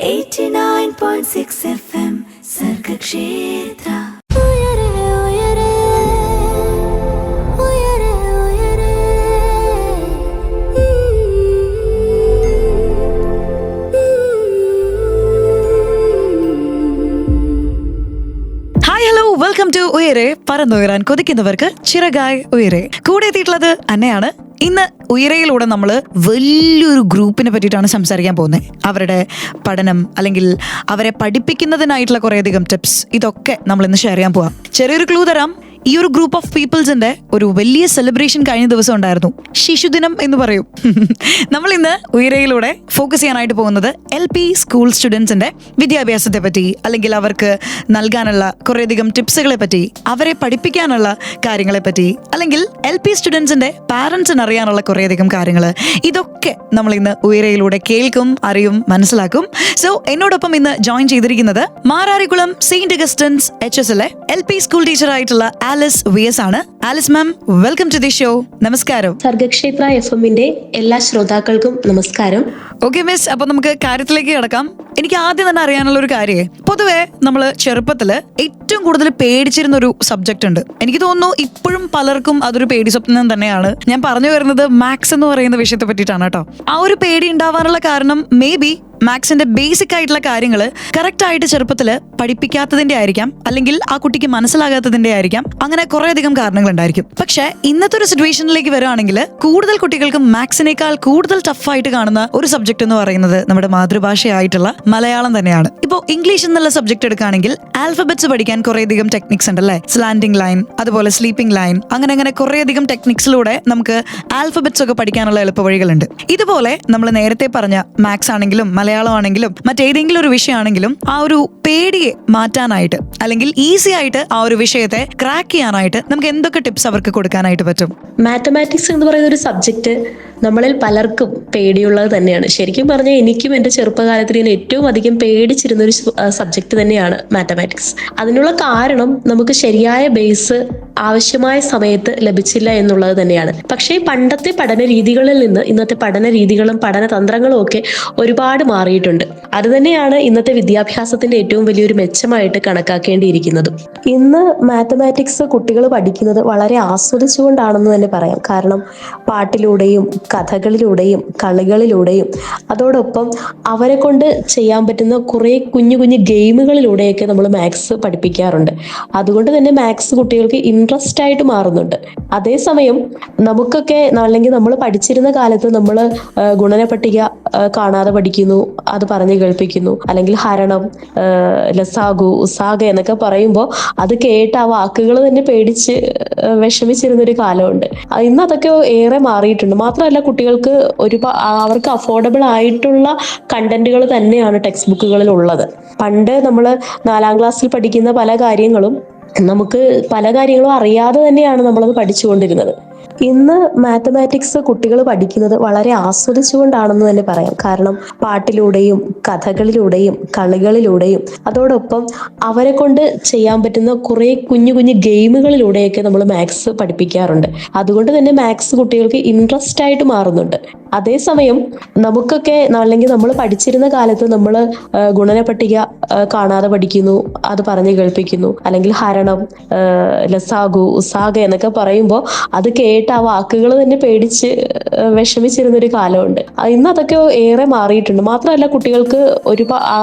89.6 FM Sargakshetra. Hi hello welcome to Uyare. പറന്നുയരാൻ കൊതിക്കുന്നവർക്ക് ചിറകായി ഉയരെ. കൂടെ എത്തിയിട്ടുള്ളത് അന്നയാണ്. ഇന്ന് ഉയരയിലൂടെ നമ്മൾ വലിയൊരു ഗ്രൂപ്പിനെ പറ്റിയിട്ടാണ് സംസാരിക്കാൻ പോകുന്നത്. അവരുടെ പഠനം അല്ലെങ്കിൽ അവരെ പഠിപ്പിക്കുന്നതിനായിട്ടുള്ള കുറേയധികം ടിപ്സ്, ഇതൊക്കെ നമ്മൾ ഇന്ന് ഷെയർ ചെയ്യാൻ പോവാം. ചെറിയൊരു ക്ലൂ തരാം. ഈ ഒരു ഗ്രൂപ്പ് ഓഫ് പീപ്പിൾസിന്റെ ഒരു വലിയ സെലിബ്രേഷൻ കഴിഞ്ഞ ദിവസം ഉണ്ടായിരുന്നു. ശിശുദിനം എന്ന് പറയും. നമ്മൾ ഇന്ന് ഉയരയിലൂടെ ഫോക്കസ് ചെയ്യാനായിട്ട് പോകുന്നത് LP സ്കൂൾ സ്റ്റുഡൻസിന്റെ വിദ്യാഭ്യാസത്തെ പറ്റി, അല്ലെങ്കിൽ അവർക്ക് നൽകാനുള്ള കുറേയധികം ടിപ്സുകളെ പറ്റി, അവരെ പഠിപ്പിക്കാനുള്ള കാര്യങ്ങളെ പറ്റി, അല്ലെങ്കിൽ LP സ്റ്റുഡൻസിന്റെ പാരന്റ്സിന് അറിയാനുള്ള കുറേയധികം കാര്യങ്ങൾ, ഇതൊക്കെ നമ്മൾ ഇന്ന് ഉയരയിലൂടെ കേൾക്കും, അറിയും, മനസ്സിലാക്കും. സോ എന്നോടൊപ്പം ഇന്ന് ജോയിൻ ചെയ്തിരിക്കുന്നത് മാരാരിക്കുളം സെയിന്റ് അഗസ്റ്റിൻസ് HSലെ LP സ്കൂൾ ടീച്ചറായിട്ടുള്ള ആലിസ് VS ആണ്. Alice ma'am, welcome to the show. നമസ്കാരം. സർഗക്ഷേത്ര FM-ന്റെ എല്ലാ ശ്രോതാക്കൾക്കും നമസ്കാരം. ഓക്കെ മിസ്, അപ്പൊ നമുക്ക് കാര്യത്തിലേക്ക് കിടക്കാം. എനിക്ക് ആദ്യം തന്നെ അറിയാനുള്ള ഒരു കാര്യം, പൊതുവെ നമ്മൾ ചെറുപ്പത്തില് ഏറ്റവും കൂടുതൽ പേടിച്ചിരുന്ന ഒരു സബ്ജക്ട് ഉണ്ട്. എനിക്ക് തോന്നുന്നു ഇപ്പോഴും പലർക്കും അതൊരു പേടി സ്വപ്നം തന്നെയാണ്. ഞാൻ പറഞ്ഞു വരുന്നത് മാത്സ് എന്ന് പറയുന്ന വിഷയത്തെ പറ്റിയിട്ടാണ് കേട്ടോ. ആ ഒരു പേടി ഉണ്ടാവാനുള്ള കാരണം മേ ബി മാത്സിന്റെ ബേസിക് ആയിട്ടുള്ള കാര്യങ്ങൾ കറക്റ്റ് ആയിട്ട് ചെറുപ്പത്തില് പഠിപ്പിക്കാത്തതിന്റെ ആയിരിക്കാം, അല്ലെങ്കിൽ ആ കുട്ടിക്ക് മനസ്സിലാകാത്തതിന്റെ ആയിരിക്കാം. അങ്ങനെ കുറേയധികം കാരണങ്ങൾ ഉണ്ടായിരിക്കും. പക്ഷെ ഇന്നത്തെ ഒരു സിറ്റുവേഷനിലേക്ക് വരികയാണെങ്കിൽ കൂടുതൽ കുട്ടികൾക്ക് മാത്സിനേക്കാൾ കൂടുതൽ ടഫായിട്ട് കാണുന്ന ഒരു സബ്ജക്ട് എന്ന് പറയുന്നത് നമ്മുടെ മാതൃഭാഷയായിട്ടുള്ള മലയാളം തന്നെയാണ്. ഇപ്പോൾ ഇംഗ്ലീഷ് എന്നുള്ള സബ്ജക്ട് എടുക്കുകയാണെങ്കിൽ ആൽഫബറ്റ്സ് പഠിക്കാൻ കുറേയധികം ടെക്നിക്സ് ഉണ്ടല്ലേ. സ്ലാൻഡിംഗ് ലൈൻ, അതുപോലെ സ്ലീപ്പിംഗ് ലൈൻ, അങ്ങനെ കുറേയധികം ടെക്നിക്സിലൂടെ നമുക്ക് ആൽഫബറ്റ്സ് ഒക്കെ പഠിക്കാനുള്ള എളുപ്പവഴികളുണ്ട്. ഇതുപോലെ നമ്മൾ നേരത്തെ പറഞ്ഞ മാത്സ് ആണെങ്കിലും മലയാളം ആണെങ്കിലും മറ്റേതെങ്കിലും ഒരു വിഷയമാണെങ്കിലും ആ ഒരു പേടിയെ മാറ്റാനായിട്ട്, അല്ലെങ്കിൽ ഈസി ആയിട്ട് ആ ഒരു വിഷയത്തെ ക്രാക്ക് ചെയ്യാനായിട്ട് നമുക്ക് എന്തൊക്കെ ടിപ്സ് അവർക്ക് കൊടുക്കാനായിട്ട് പറ്റും? മാത്തമാറ്റിക്സ് എന്ന് പറയുന്ന ഒരു സബ്ജക്റ്റ് നമ്മളിൽ പലർക്കും പേടിയുള്ളത് തന്നെയാണ്. ശരിക്കും പറഞ്ഞാൽ എനിക്കും എൻ്റെ ചെറുപ്പകാലത്തിൽ ഞാൻ ഏറ്റവും അധികം പേടിച്ചിരുന്ന ഒരു സബ്ജക്റ്റ് തന്നെയാണ് മാത്തമാറ്റിക്സ്. അതിനുള്ള കാരണം നമുക്ക് ശരിയായ ബേസ് ആവശ്യമായ സമയത്ത് ലഭിച്ചില്ല എന്നുള്ളത് തന്നെയാണ്. പക്ഷേ പണ്ടത്തെ പഠന രീതികളിൽ നിന്ന് ഇന്നത്തെ പഠന രീതികളും പഠന തന്ത്രങ്ങളും ഒക്കെ ഒരുപാട് മാറിയിട്ടുണ്ട്. അത് തന്നെയാണ് ഇന്നത്തെ വിദ്യാഭ്യാസത്തിന്റെ ഏറ്റവും വലിയൊരു മെച്ചമായിട്ട് കണക്കാക്കേണ്ടിയിരിക്കുന്നത്. ഇന്ന് മാത്തമാറ്റിക്സ് കുട്ടികൾ പഠിക്കുന്നത് വളരെ ആസ്വദിച്ചുകൊണ്ടാണെന്ന് തന്നെ പറയാം. കാരണം പാട്ടിലൂടെയും കഥകളിലൂടെയും കളികളിലൂടെയും അതോടൊപ്പം അവരെ കൊണ്ട് ചെയ്യാൻ പറ്റുന്ന കുറേ കുഞ്ഞു കുഞ്ഞു ഗെയിമുകളിലൂടെയൊക്കെ നമ്മൾ മാത്സ് പഠിപ്പിക്കാറുണ്ട്. അതുകൊണ്ട് തന്നെ മാത്സ് കുട്ടികൾക്ക് ഇൻട്രസ്റ്റ് ആയിട്ട് മാറുന്നുണ്ട്. അതേസമയം നമുക്കൊക്കെ, അല്ലെങ്കിൽ നമ്മൾ പഠിച്ചിരുന്ന കാലത്ത് നമ്മൾ ഗുണനപട്ടിക കാണാതെ പഠിക്കുന്നു, അത് പറഞ്ഞ് കേൾപ്പിക്കുന്നു, അല്ലെങ്കിൽ ഹരണം, ലസാഗു, ഉസാഗ എന്നൊക്കെ പറയുമ്പോൾ അത് കേട്ട് ആ വാക്കുകൾ തന്നെ പേടിച്ച് വിഷമിച്ചിരുന്നൊരു കാലമുണ്ട്. ഇന്ന് അതൊക്കെ ഏറെ മാറിയിട്ടുണ്ട്. മാത്രമല്ല കുട്ടികൾക്ക് അവർക്ക് അഫോർഡബിൾ ആയിട്ടുള്ള കണ്ടന്റുകൾ തന്നെയാണ് ടെക്സ്റ്റ് ബുക്കുകളിൽ ഉള്ളത്. പണ്ട് നമ്മൾ 4ാം ക്ലാസ്സിൽ പഠിക്കുന്ന പല കാര്യങ്ങളും നമുക്ക് പല കാര്യങ്ങളും അറിയാതെ തന്നെയാണ് നമ്മളത് പഠിച്ചുകൊണ്ടിരുന്നത്. ഇന്ന് മാത്തമാറ്റിക്സ് കുട്ടികൾ പഠിക്കുന്നത് വളരെ ആസ്വദിച്ചുകൊണ്ടാണെന്ന് തന്നെ പറയാം. കാരണം പാട്ടിലൂടെയും കഥകളിലൂടെയും കളികളിലൂടെയും അതോടൊപ്പം അവരെ കൊണ്ട് ചെയ്യാൻ പറ്റുന്ന കുറേ കുഞ്ഞു കുഞ്ഞു ഗെയിമുകളിലൂടെയൊക്കെ നമ്മൾ മാത്സ് പഠിപ്പിക്കാറുണ്ട്. അതുകൊണ്ട് തന്നെ മാത്സ് കുട്ടികൾക്ക് ഇൻട്രസ്റ്റ് ആയിട്ട് മാറുന്നുണ്ട്. അതേസമയം നമുക്കൊക്കെ, അല്ലെങ്കിൽ നമ്മൾ പഠിച്ചിരുന്ന കാലത്ത് നമ്മൾ ഗുണനപട്ടിക കാണാതെ പഠിക്കുന്നു, അത് പറഞ്ഞ് കേൾപ്പിക്കുന്നു, അല്ലെങ്കിൽ ഹരണം, ലസാഗു, ഉസാഗ എന്നൊക്കെ പറയുമ്പോൾ അത് കേട്ട് ആ വാക്കുകൾ തന്നെ പേടിച്ച് വിഷമിച്ചിരുന്നൊരു കാലമുണ്ട്. ഇന്ന് അതൊക്കെ ഏറെ മാറിയിട്ടുണ്ട്. മാത്രമല്ല കുട്ടികൾക്ക്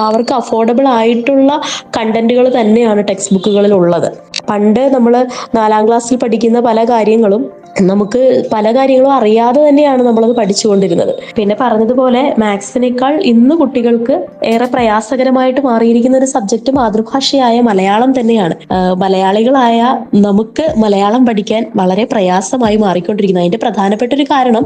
അവർക്ക് അഫോർഡബിൾ ആയിട്ടുള്ള കണ്ടന്റുകൾ തന്നെയാണ് ടെക്സ്റ്റ് ബുക്കുകളിൽ ഉള്ളത്. പണ്ട് നമ്മൾ 4ാം ക്ലാസ്സിൽ പഠിക്കുന്ന പല കാര്യങ്ങളും നമുക്ക് പല കാര്യങ്ങളും അറിയാതെ തന്നെയാണ് നമ്മളത് പഠിച്ചുകൊണ്ടിരുന്നത്. പിന്നെ പറഞ്ഞതുപോലെ മാത്സിനേക്കാൾ ഇന്ന് കുട്ടികൾക്ക് ഏറെ പ്രയാസകരമായിട്ട് മാറിയിരിക്കുന്ന ഒരു സബ്ജക്റ്റ് മാതൃഭാഷയായ മലയാളം തന്നെയാണ്. മലയാളികളായ നമുക്ക് മലയാളം പഠിക്കാൻ വളരെ പ്രയാസമായി മാറിക്കൊണ്ടിരിക്കുന്നത്. അതിന്റെ പ്രധാനപ്പെട്ട ഒരു കാരണം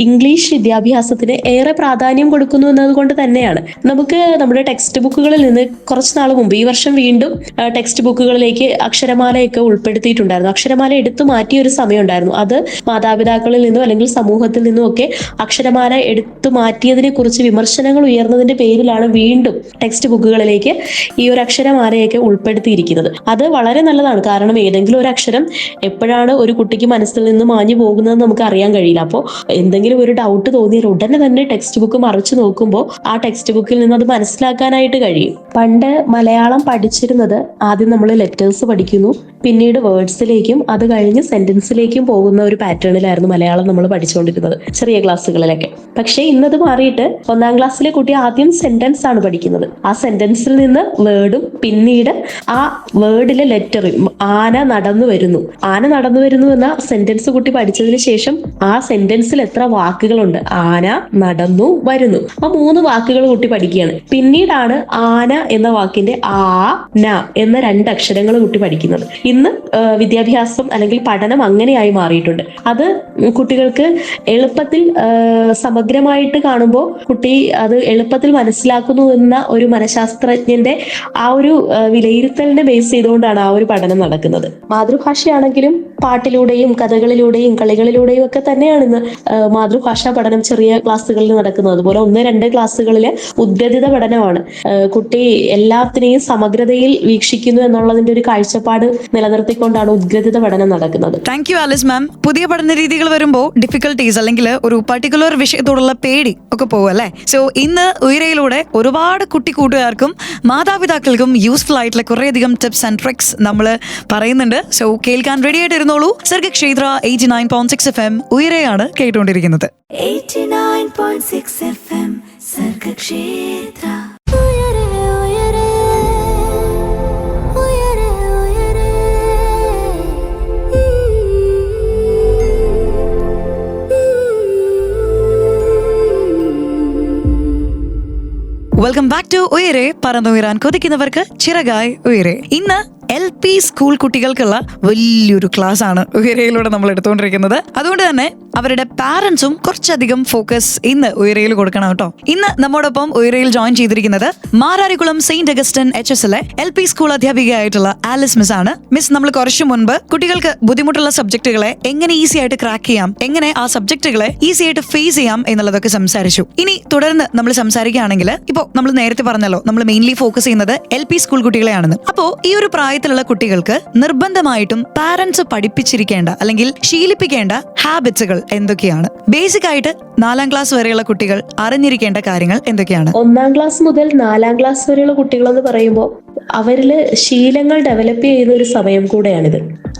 ഇംഗ്ലീഷ് വിദ്യാഭ്യാസത്തിന് ഏറെ പ്രാധാന്യം കൊടുക്കുന്നു എന്നതുകൊണ്ട് തന്നെയാണ്. നമുക്ക് നമ്മുടെ ടെക്സ്റ്റ് ബുക്കുകളിൽ നിന്ന് കുറച്ച് നാൾ മുമ്പ്, ഈ വർഷം വീണ്ടും ടെക്സ്റ്റ് ബുക്കുകളിലേക്ക് അക്ഷരമാല അക്ഷരമാലയൊക്കെ ഉൾപ്പെടുത്തിയിട്ടുണ്ടായിരുന്നു. അക്ഷരമാല എടുത്തു മാറ്റിയ ഒരു സമയം ഉണ്ടായിരുന്നു. അത് മാതാപിതാക്കളിൽ നിന്നും അല്ലെങ്കിൽ സമൂഹത്തിൽ നിന്നും ഒക്കെ അക്ഷരമാല എടുത്തു മാറ്റിയതിനെ കുറിച്ച് വിമർശനങ്ങൾ ഉയർന്നതിന്റെ പേരിലാണ് വീണ്ടും ടെക്സ്റ്റ് ബുക്കുകളിലേക്ക് ഈ ഒരു അക്ഷരമാലയൊക്കെ ഉൾപ്പെടുത്തിയിരിക്കുന്നത്. അത് വളരെ നല്ലതാണ്. കാരണം ഏതെങ്കിലും ഒരു അക്ഷരം എപ്പോഴാണ് ഒരു കുട്ടിക്ക് മനസ്സിൽ നിന്ന് മാഞ്ഞു പോകുന്നതെന്ന് നമുക്ക് അറിയാൻ കഴിയില്ല. അപ്പോൾ എന്തെങ്കിലും ഒരു ഡൗട്ട് തോന്നിയാൽ ഉടനെ തന്നെ ടെക്സ്റ്റ് ബുക്ക് മറിച്ച് നോക്കുമ്പോൾ ആ ടെക്സ്റ്റ് ബുക്കിൽ നിന്ന് അത് മനസ്സിലാക്കാനായിട്ട് കഴിയും. പണ്ട് മലയാളം പഠിച്ചിരുന്നത് ആദ്യം നമ്മൾ ലെറ്റേഴ്സ് പഠിക്കുന്നു, പിന്നീട് വേർഡ്സിലേക്കും അത് കഴിഞ്ഞ് സെന്റൻസിലേക്കും പോകുന്ന ഒരു പാറ്റേണിലായിരുന്നു മലയാളം നമ്മൾ പഠിച്ചുകൊണ്ടിരുന്നത് ചെറിയ ക്ലാസ്സുകളിലൊക്കെ. പക്ഷേ ഇന്നത് മാറിയിട്ട് 1ാം ക്ലാസ്സിലെ കുട്ടി ആദ്യം സെന്റൻസ് ആണ് പഠിക്കുന്നത്. ആ സെന്റൻസിൽ നിന്ന് വേർഡും പിന്നീട് ആ വേർഡിലെ ലെറ്ററും. ആന നടന്നു വരുന്നു, ആന നടന്നു വരുന്നു എന്ന സെന്റൻസ് കുട്ടി പഠിച്ചതിന് ശേഷം ആ സെന്റൻസിൽ എത്ര വാക്കുകളുണ്ട്? ആന, നടന്നു, വരുന്നു. ആ 3 വാക്കുകൾ കുട്ടി പഠിക്കുകയാണ്. പിന്നീടാണ് ആന എന്ന വാക്കിന്റെ ആ, ന എന്ന 2 അക്ഷരങ്ങൾ കുട്ടി പഠിക്കുന്നത്. ഇന്ന് വിദ്യാഭ്യാസം അല്ലെങ്കിൽ പഠനം അങ്ങനെയായി മാറിയിട്ടുണ്ട്. അത് കുട്ടികൾക്ക് എളുപ്പത്തിൽ സമഗ്രമായിട്ട് കാണുമ്പോൾ കുട്ടി അത് എളുപ്പത്തിൽ മനസ്സിലാക്കുന്നു എന്ന ഒരു മനഃശാസ്ത്രജ്ഞന്റെ ആ ഒരു വിലയിരുത്തലിനെ ബേസ് ചെയ്തുകൊണ്ടാണ് ആ ഒരു പഠനം നടക്കുന്നത്. മാതൃഭാഷയാണെങ്കിലും പാട്ടിലൂടെയും കഥകളിലൂടെയും കളികളിലൂടെയും ഒക്കെ തന്നെയാണ് ഇന്ന് മാതൃഭാഷാ പഠനം ചെറിയ ക്ലാസ്സുകളിൽ നടക്കുന്നത്. അതുപോലെ 1-2 ക്ലാസ്സുകളിലെ ഉദ്ഗതിത പഠനമാണ്. കുട്ടി എല്ലാത്തിനെയും സമഗ്രതയിൽ വീക്ഷിക്കുന്നു എന്നുള്ളതിന്റെ ഒരു കാഴ്ചപ്പാട് നിലനിർത്തിക്കൊണ്ടാണ് ഉദ്ഗതിത പഠനം നടക്കുന്നത്. താങ്ക് യു ആലിസ് മാം. പുതിയ പഠന രീതികൾ വരുമ്പോൾ ഡിഫിക്കൽട്ടീസ് അല്ലെങ്കിൽ ഒരു പർട്ടിക്കുലർ വിഷയത്തോടുള്ള പേടി ഒക്കെ പോകും അല്ലേ? സോ ഇന്ന് ഉയരയിലൂടെ ഒരുപാട് കുട്ടി കൂട്ടുകാർക്കും മാതാപിതാക്കൾക്കും യൂസ്ഫുൾ ആയിട്ടുള്ള കുറേയധികം ടിപ്സ് ആൻഡ് ട്രിക്സ് നമ്മൾ പറയുന്നുണ്ട്. സോ കേൾക്കാൻ റെഡി ആയിട്ട് ഇരുന്നോളൂ. സർഗക്ഷേത്ര 89.6 FM ഉയരയാണ് കേട്ടുകൊണ്ടിരിക്കുന്നത്. 89.6 FM Sargakshetra. Welcome back to Uyare. പറന്നുയരാൻ കൊതിക്കുന്നവർക്ക് ചിറകായി ഉയരെ. ഇന്ന് LP സ്കൂൾ കുട്ടികൾക്കുള്ള വലിയൊരു ക്ലാസ് ആണ് ഉയരയിലൂടെ നമ്മൾ എടുത്തുകൊണ്ടിരിക്കുന്നത്. അതുകൊണ്ട് തന്നെ അവരുടെ പാരന്റ്സും കുറച്ചധികം ഫോക്കസ് ഇന്ന് ഉയരയിൽ കൊടുക്കണം കേട്ടോ. ഇന്ന് നമ്മോടൊപ്പം ഉയരയിൽ ജോയിൻ ചെയ്തിരിക്കുന്നത് മാരാരിക്കുളം സെയിന്റ് അഗസ്റ്റിൻ HSലെ LP സ്കൂൾ അധ്യാപികയായിട്ടുള്ള ആലിസ് മിസ് ആണ്. മിസ്, നമ്മൾ കുറച്ചു മുൻപ് കുട്ടികൾക്ക് ബുദ്ധിമുട്ടുള്ള സബ്ജക്റ്റുകളെ എങ്ങനെ ഈസി ആയിട്ട് ക്രാക്ക് ചെയ്യാം, എങ്ങനെ ആ സബ്ജക്റ്റുകളെ ഈസി ആയിട്ട് ഫേസ് ചെയ്യാം എന്നുള്ളതൊക്കെ സംസാരിച്ചു. ഇനി തുടർന്ന് നമ്മൾ സംസാരിക്കുകയാണെങ്കിൽ ഇപ്പോൾ നമ്മൾ നേരത്തെ പറഞ്ഞല്ലോ നമ്മൾ മെയിൻലി ഫോക്കസ് ചെയ്യുന്നത് LP സ്കൂൾ കുട്ടികളെയാണെന്ന്. അപ്പോൾ ഈ ഒരു പ്രായത്തിലുള്ള കുട്ടികൾക്ക് നിർബന്ധമായിട്ടും പാരന്റ്സ് പഠിപ്പിച്ചിരിക്കേണ്ട അല്ലെങ്കിൽ ശീലിപ്പിക്കേണ്ട ഹാബിറ്റ്സുകൾ എന്തൊക്കെയാണ്? ബേസിക് ആയിട്ട് 4ാം ക്ലാസ് വരെയുള്ള കുട്ടികൾ അറിഞ്ഞിരിക്കേണ്ട കാര്യങ്ങൾ എന്തൊക്കെയാണ്? 1ാം ക്ലാസ് മുതൽ 4ാം ക്ലാസ് വരെയുള്ള കുട്ടികൾ എന്ന് പറയുമ്പോൾ അവരില് ശീലങ്ങൾ ഡെവലപ്പ് ചെയ്യുന്ന ഒരു സമയം കൂടെയാണിത്.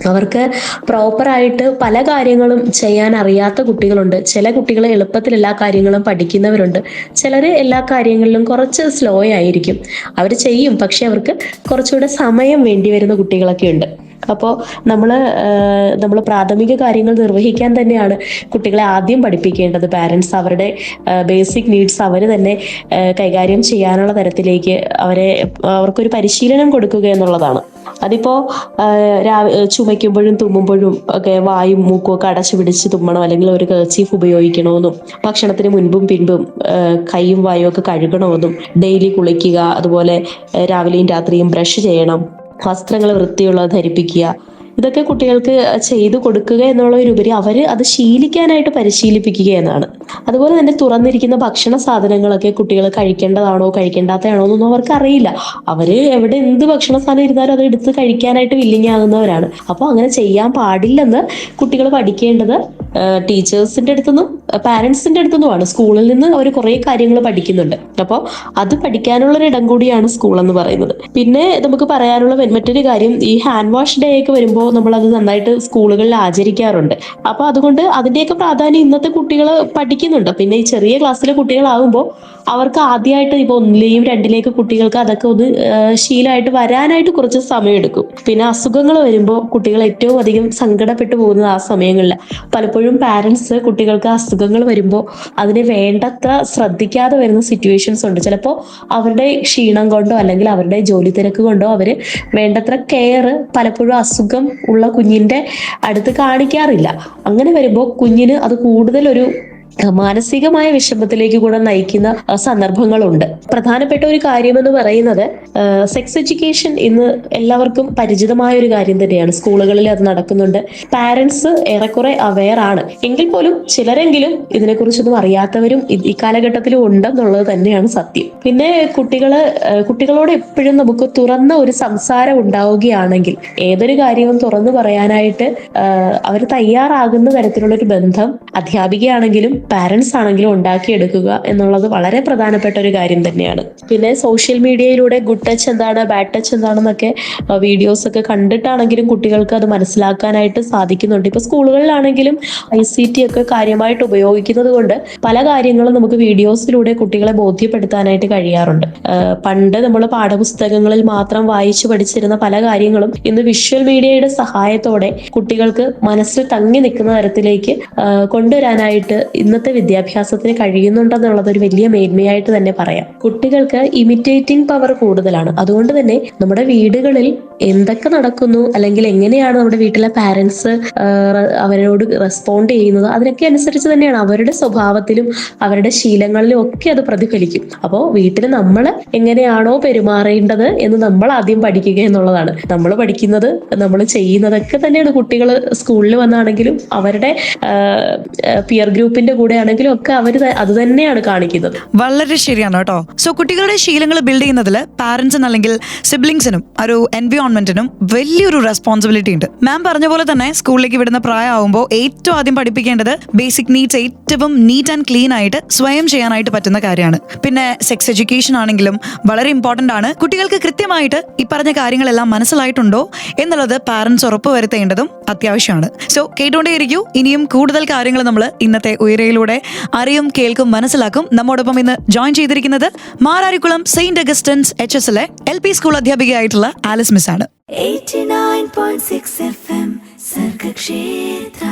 അവർക്ക് പ്രോപ്പറായിട്ട് പല കാര്യങ്ങളും ചെയ്യാൻ അറിയാത്ത കുട്ടികളുണ്ട്. ചില കുട്ടികൾ എളുപ്പത്തിൽ എല്ലാ കാര്യങ്ങളും പഠിക്കുന്നവരുണ്ട്. ചിലർ എല്ലാ കാര്യങ്ങളിലും കുറച്ച് സ്ലോ ആയിരിക്കും. അവർ ചെയ്യും, പക്ഷെ അവർക്ക് കുറച്ചുകൂടെ സമയം വേണ്ടി വരുന്ന കുട്ടികളൊക്കെ ഉണ്ട്. അപ്പോൾ നമ്മൾ പ്രാഥമിക കാര്യങ്ങൾ നിർവഹിക്കാൻ തന്നെയാണ് കുട്ടികളെ ആദ്യം പഠിപ്പിക്കേണ്ടത്. പാരൻസ് അവരുടെ ബേസിക് നീഡ്സ് അവർ തന്നെ കൈകാര്യം ചെയ്യാനുള്ള തരത്തിലേക്ക് അവർക്കൊരു പരിശീലനം കൊടുക്കുക എന്നുള്ളതാണ്. അതിപ്പോ ചുമയ്ക്കുമ്പോഴും തുമ്മുമ്പോഴും ഒക്കെ വായും മൂക്കും ഒക്കെ അടച്ചു പിടിച്ച് തുമ്മണം, അല്ലെങ്കിൽ ഒരു കർച്ചീഫ് ഉപയോഗിക്കണമെന്നും ഭക്ഷണത്തിന് മുൻപും പിൻപും കൈയും വായും ഒക്കെ കഴുകണമെന്നും ഡെയിലി കുളിക്കുക, അതുപോലെ രാവിലെയും രാത്രിയും ബ്രഷ് ചെയ്യണം, വസ്ത്രങ്ങൾ വൃത്തിയുള്ളത് ധരിപ്പിക്കുക, ഇതൊക്കെ കുട്ടികൾക്ക് ചെയ്തു കൊടുക്കുക എന്നുള്ളതിനുപരി അവർ അത് ശീലിക്കാനായിട്ട് പരിശീലിപ്പിക്കുക എന്നാണ്. അതുപോലെ തന്നെ തുറന്നിരിക്കുന്ന ഭക്ഷണ സാധനങ്ങളൊക്കെ കുട്ടികൾ കഴിക്കേണ്ടതാണോ കഴിക്കേണ്ടാത്തതാണോ എന്നൊന്നും അവർക്ക് അറിയില്ല. അവര് എവിടെ എന്ത് ഭക്ഷണ സാധനം ഇരുന്നാലും അത് എടുത്ത് കഴിക്കാനായിട്ട് വില്ലിങ് ആകുന്നവരാണ്. അപ്പോൾ അങ്ങനെ ചെയ്യാൻ പാടില്ലെന്ന് കുട്ടികൾ പഠിക്കേണ്ടത് ടീച്ചേഴ്സിന്റെ അടുത്തുനിന്നും പാരന്റ്സിന്റെ അടുത്തുനിന്നുമാണ്. സ്കൂളിൽ നിന്ന് അവർ കുറെ കാര്യങ്ങൾ പഠിക്കുന്നുണ്ട്. അപ്പോൾ അത് പഠിക്കാനുള്ളൊരു ഇടം കൂടിയാണ് സ്കൂൾ എന്ന് പറയുന്നത്. പിന്നെ നമുക്ക് പറയാനുള്ള മറ്റൊരു കാര്യം, ഈ ഹാൻഡ് വാഷ് ഡേ ഒക്കെ വരുമ്പോൾ നമ്മൾ അത് നന്നായിട്ട് സ്കൂളുകളിൽ ആചരിക്കാറുണ്ട്. അപ്പൊ അതുകൊണ്ട് അതിന്റെയൊക്കെ പ്രാധാന്യം ഇന്നത്തെ കുട്ടികൾ പഠിക്കുന്നുണ്ട്. പിന്നെ ഈ ചെറിയ ക്ലാസ്സിലെ കുട്ടികളാകുമ്പോൾ അവർക്ക് ആദ്യമായിട്ട് ഇപ്പൊ 1ലെയും 2ലേക്ക് കുട്ടികൾക്ക് അതൊക്കെ ഒന്ന് ശീലമായിട്ട് വരാനായിട്ട് കുറച്ച് സമയം എടുക്കും. പിന്നെ അസുഖങ്ങൾ വരുമ്പോൾ കുട്ടികൾ ഏറ്റവും അധികം സങ്കടപ്പെട്ടു പോകുന്നത് ആ സമയങ്ങളിൽ. പലപ്പോഴും പാരന്റ്സ് കുട്ടികൾക്ക് അസുഖങ്ങൾ വരുമ്പോൾ അതിനെ വേണ്ടത്ര ശ്രദ്ധിക്കാതെ വരുന്ന സിറ്റുവേഷൻസ് ഉണ്ട്. ചിലപ്പോൾ അവരുടെ ക്ഷീണം കൊണ്ടോ അല്ലെങ്കിൽ അവരുടെ ജോലി തിരക്ക് കൊണ്ടോ അവര് വേണ്ടത്ര കെയർ പലപ്പോഴും അസുഖം ഉള്ള കുഞ്ഞിന്റെ അടുത്ത് കാണിക്കാറില്ല. അങ്ങനെ വരുമ്പോൾ കുഞ്ഞിന് അത് കൂടുതൽ ഒരു മാനസികമായ വിഷമത്തിലേക്ക് കൂടെ നയിക്കുന്ന സന്ദർഭങ്ങളുണ്ട്. പ്രധാനപ്പെട്ട ഒരു കാര്യമെന്ന് പറയുന്നത് സെക്സ് എഡ്യൂക്കേഷൻ ഇന്ന് എല്ലാവർക്കും പരിചിതമായ ഒരു കാര്യം തന്നെയാണ്. സ്കൂളുകളിൽ അത് നടക്കുന്നുണ്ട്. പാരന്റ്സ് ഏറെക്കുറെ അവെയർ ആണ്. എങ്കിൽ പോലും ചിലരെങ്കിലും ഇതിനെക്കുറിച്ചൊന്നും അറിയാത്തവരും ഈ കാലഘട്ടത്തിലും ഉണ്ടെന്നുള്ളത് തന്നെയാണ് സത്യം. പിന്നെ കുട്ടികളോട് എപ്പോഴും നമുക്ക് തുറന്ന ഒരു സംസാരം ഉണ്ടാവുകയാണെങ്കിൽ ഏതൊരു കാര്യവും തുറന്നു പറയാനായിട്ട് അവർ തയ്യാറാകുന്ന തരത്തിലുള്ള ഒരു ബന്ധം അധ്യാപികയാണെങ്കിലും പാരന്റ്സ് ആണെങ്കിലും ഉണ്ടാക്കിയെടുക്കുക എന്നുള്ളത് വളരെ പ്രധാനപ്പെട്ട ഒരു കാര്യം തന്നെയാണ്. പിന്നെ സോഷ്യൽ മീഡിയയിലൂടെ ഗുഡ് ടച്ച് എന്താണ്, ബാഡ് ടച്ച് എന്താണെന്നൊക്കെ വീഡിയോസ് ഒക്കെ കണ്ടിട്ടാണെങ്കിലും കുട്ടികൾക്ക് അത് മനസ്സിലാക്കാനായിട്ട് സാധിക്കുന്നുണ്ട്. ഇപ്പൊ സ്കൂളുകളിലാണെങ്കിലും ICT ഒക്കെ കാര്യമായിട്ട് ഉപയോഗിക്കുന്നത് കൊണ്ട് പല കാര്യങ്ങളും നമുക്ക് വീഡിയോസിലൂടെ കുട്ടികളെ ബോധ്യപ്പെടുത്താനായിട്ട് കഴിയാറുണ്ട്. പണ്ട് നമ്മൾ പാഠപുസ്തകങ്ങളിൽ മാത്രം വായിച്ചു പഠിച്ചിരുന്ന പല കാര്യങ്ങളും ഇന്ന് വിഷ്വൽ മീഡിയയുടെ സഹായത്തോടെ കുട്ടികൾക്ക് മനസ്സിൽ തങ്ങി നിൽക്കുന്ന തരത്തിലേക്ക് കൊണ്ടുവരാനായിട്ട് ഇന്നത്തെ വിദ്യാഭ്യാസത്തിന് കഴിയുന്നുണ്ടെന്നുള്ളത് ഒരു വലിയ മേന്മയായിട്ട് തന്നെ പറയാം. കുട്ടികൾക്ക് ഇമിറ്റേറ്റിംഗ് പവർ കൂടുതലാണ്. അതുകൊണ്ട് തന്നെ നമ്മുടെ വീടുകളിൽ എന്തൊക്കെ നടക്കുന്നു അല്ലെങ്കിൽ എങ്ങനെയാണ് നമ്മുടെ വീട്ടിലെ പാരന്റ്സ് അവരോട് റെസ്പോണ്ട് ചെയ്യുന്നത് അതിനൊക്കെ അനുസരിച്ച് തന്നെയാണ് അവരുടെ സ്വഭാവത്തിലും അവരുടെ ശീലങ്ങളിലും ഒക്കെ അത് പ്രതിഫലിക്കും. അപ്പോൾ വീട്ടിൽ നമ്മൾ എങ്ങനെയാണോ പെരുമാറേണ്ടത് എന്ന് നമ്മൾ ആദ്യം പഠിക്കുക എന്നുള്ളതാണ്. നമ്മൾ പഠിക്കുന്നത് നമ്മൾ ചെയ്യുന്നതൊക്കെ തന്നെയാണ് കുട്ടികൾ സ്കൂളിൽ വന്നാണെങ്കിലും അവരുടെ പിയർ ഗ്രൂപ്പിന്റെ കൂടെ ആണെങ്കിലും ഒക്കെ അവർ അത് തന്നെയാണ് കാണിക്കുന്നത്. വളരെ ശരിയാണ് കേട്ടോ. സോ കുട്ടികളുടെ ശീലങ്ങൾ ബിൽഡ് ചെയ്യുന്നതിൽ പാരന്റ്സിന് അല്ലെങ്കിൽ സിബ്ലിങ്സിനും ഒരു എൻവയോൺമെന്റിനും വലിയൊരു റെസ്പോൺസിബിലിറ്റി ഉണ്ട്. മാം പറഞ്ഞ പോലെ തന്നെ സ്കൂളിലേക്ക് വിടുന്ന പ്രായമാകുമ്പോൾ ഏറ്റവും ആദ്യം പഠിപ്പിക്കേണ്ടത് ബേസിക് നീഡ്സ് ഏറ്റവും നീറ്റ് ആൻഡ് ക്ലീൻ ആയിട്ട് സ്വയം ചെയ്യാനായിട്ട് പറ്റുന്ന കാര്യമാണ്. പിന്നെ സെക്സ് എഡ്യൂക്കേഷൻ ആണെങ്കിലും വളരെ ഇമ്പോർട്ടന്റ് ആണ്. കുട്ടികൾക്ക് കൃത്യമായിട്ട് ഈ പറഞ്ഞ കാര്യങ്ങളെല്ലാം മനസ്സിലായിട്ടുണ്ടോ എന്നുള്ളത് പാരന്റ്സ് ഉറപ്പുവരുത്തേണ്ടതും അത്യാവശ്യമാണ്. സോ കേട്ടുകൊണ്ടേയിരിക്കൂ. ഇനിയും കൂടുതൽ കാര്യങ്ങൾ നമ്മൾ ഇന്നത്തെ ഉയരയിലൂടെ അറിയും, കേൾക്കും, മനസ്സിലാക്കും. നമ്മോടൊപ്പം ഇന്ന് ജോയിൻ ചെയ്തിരിക്കുന്നത് മാരാരിക്കുളം സെയിന്റ് അഗസ്റ്റൻസ് HSലെ LP സ്കൂൾ അധ്യാപികയായിട്ടുള്ള ആലിസ് മിസ് ആണ്. 89.6 FM Sargakshetra.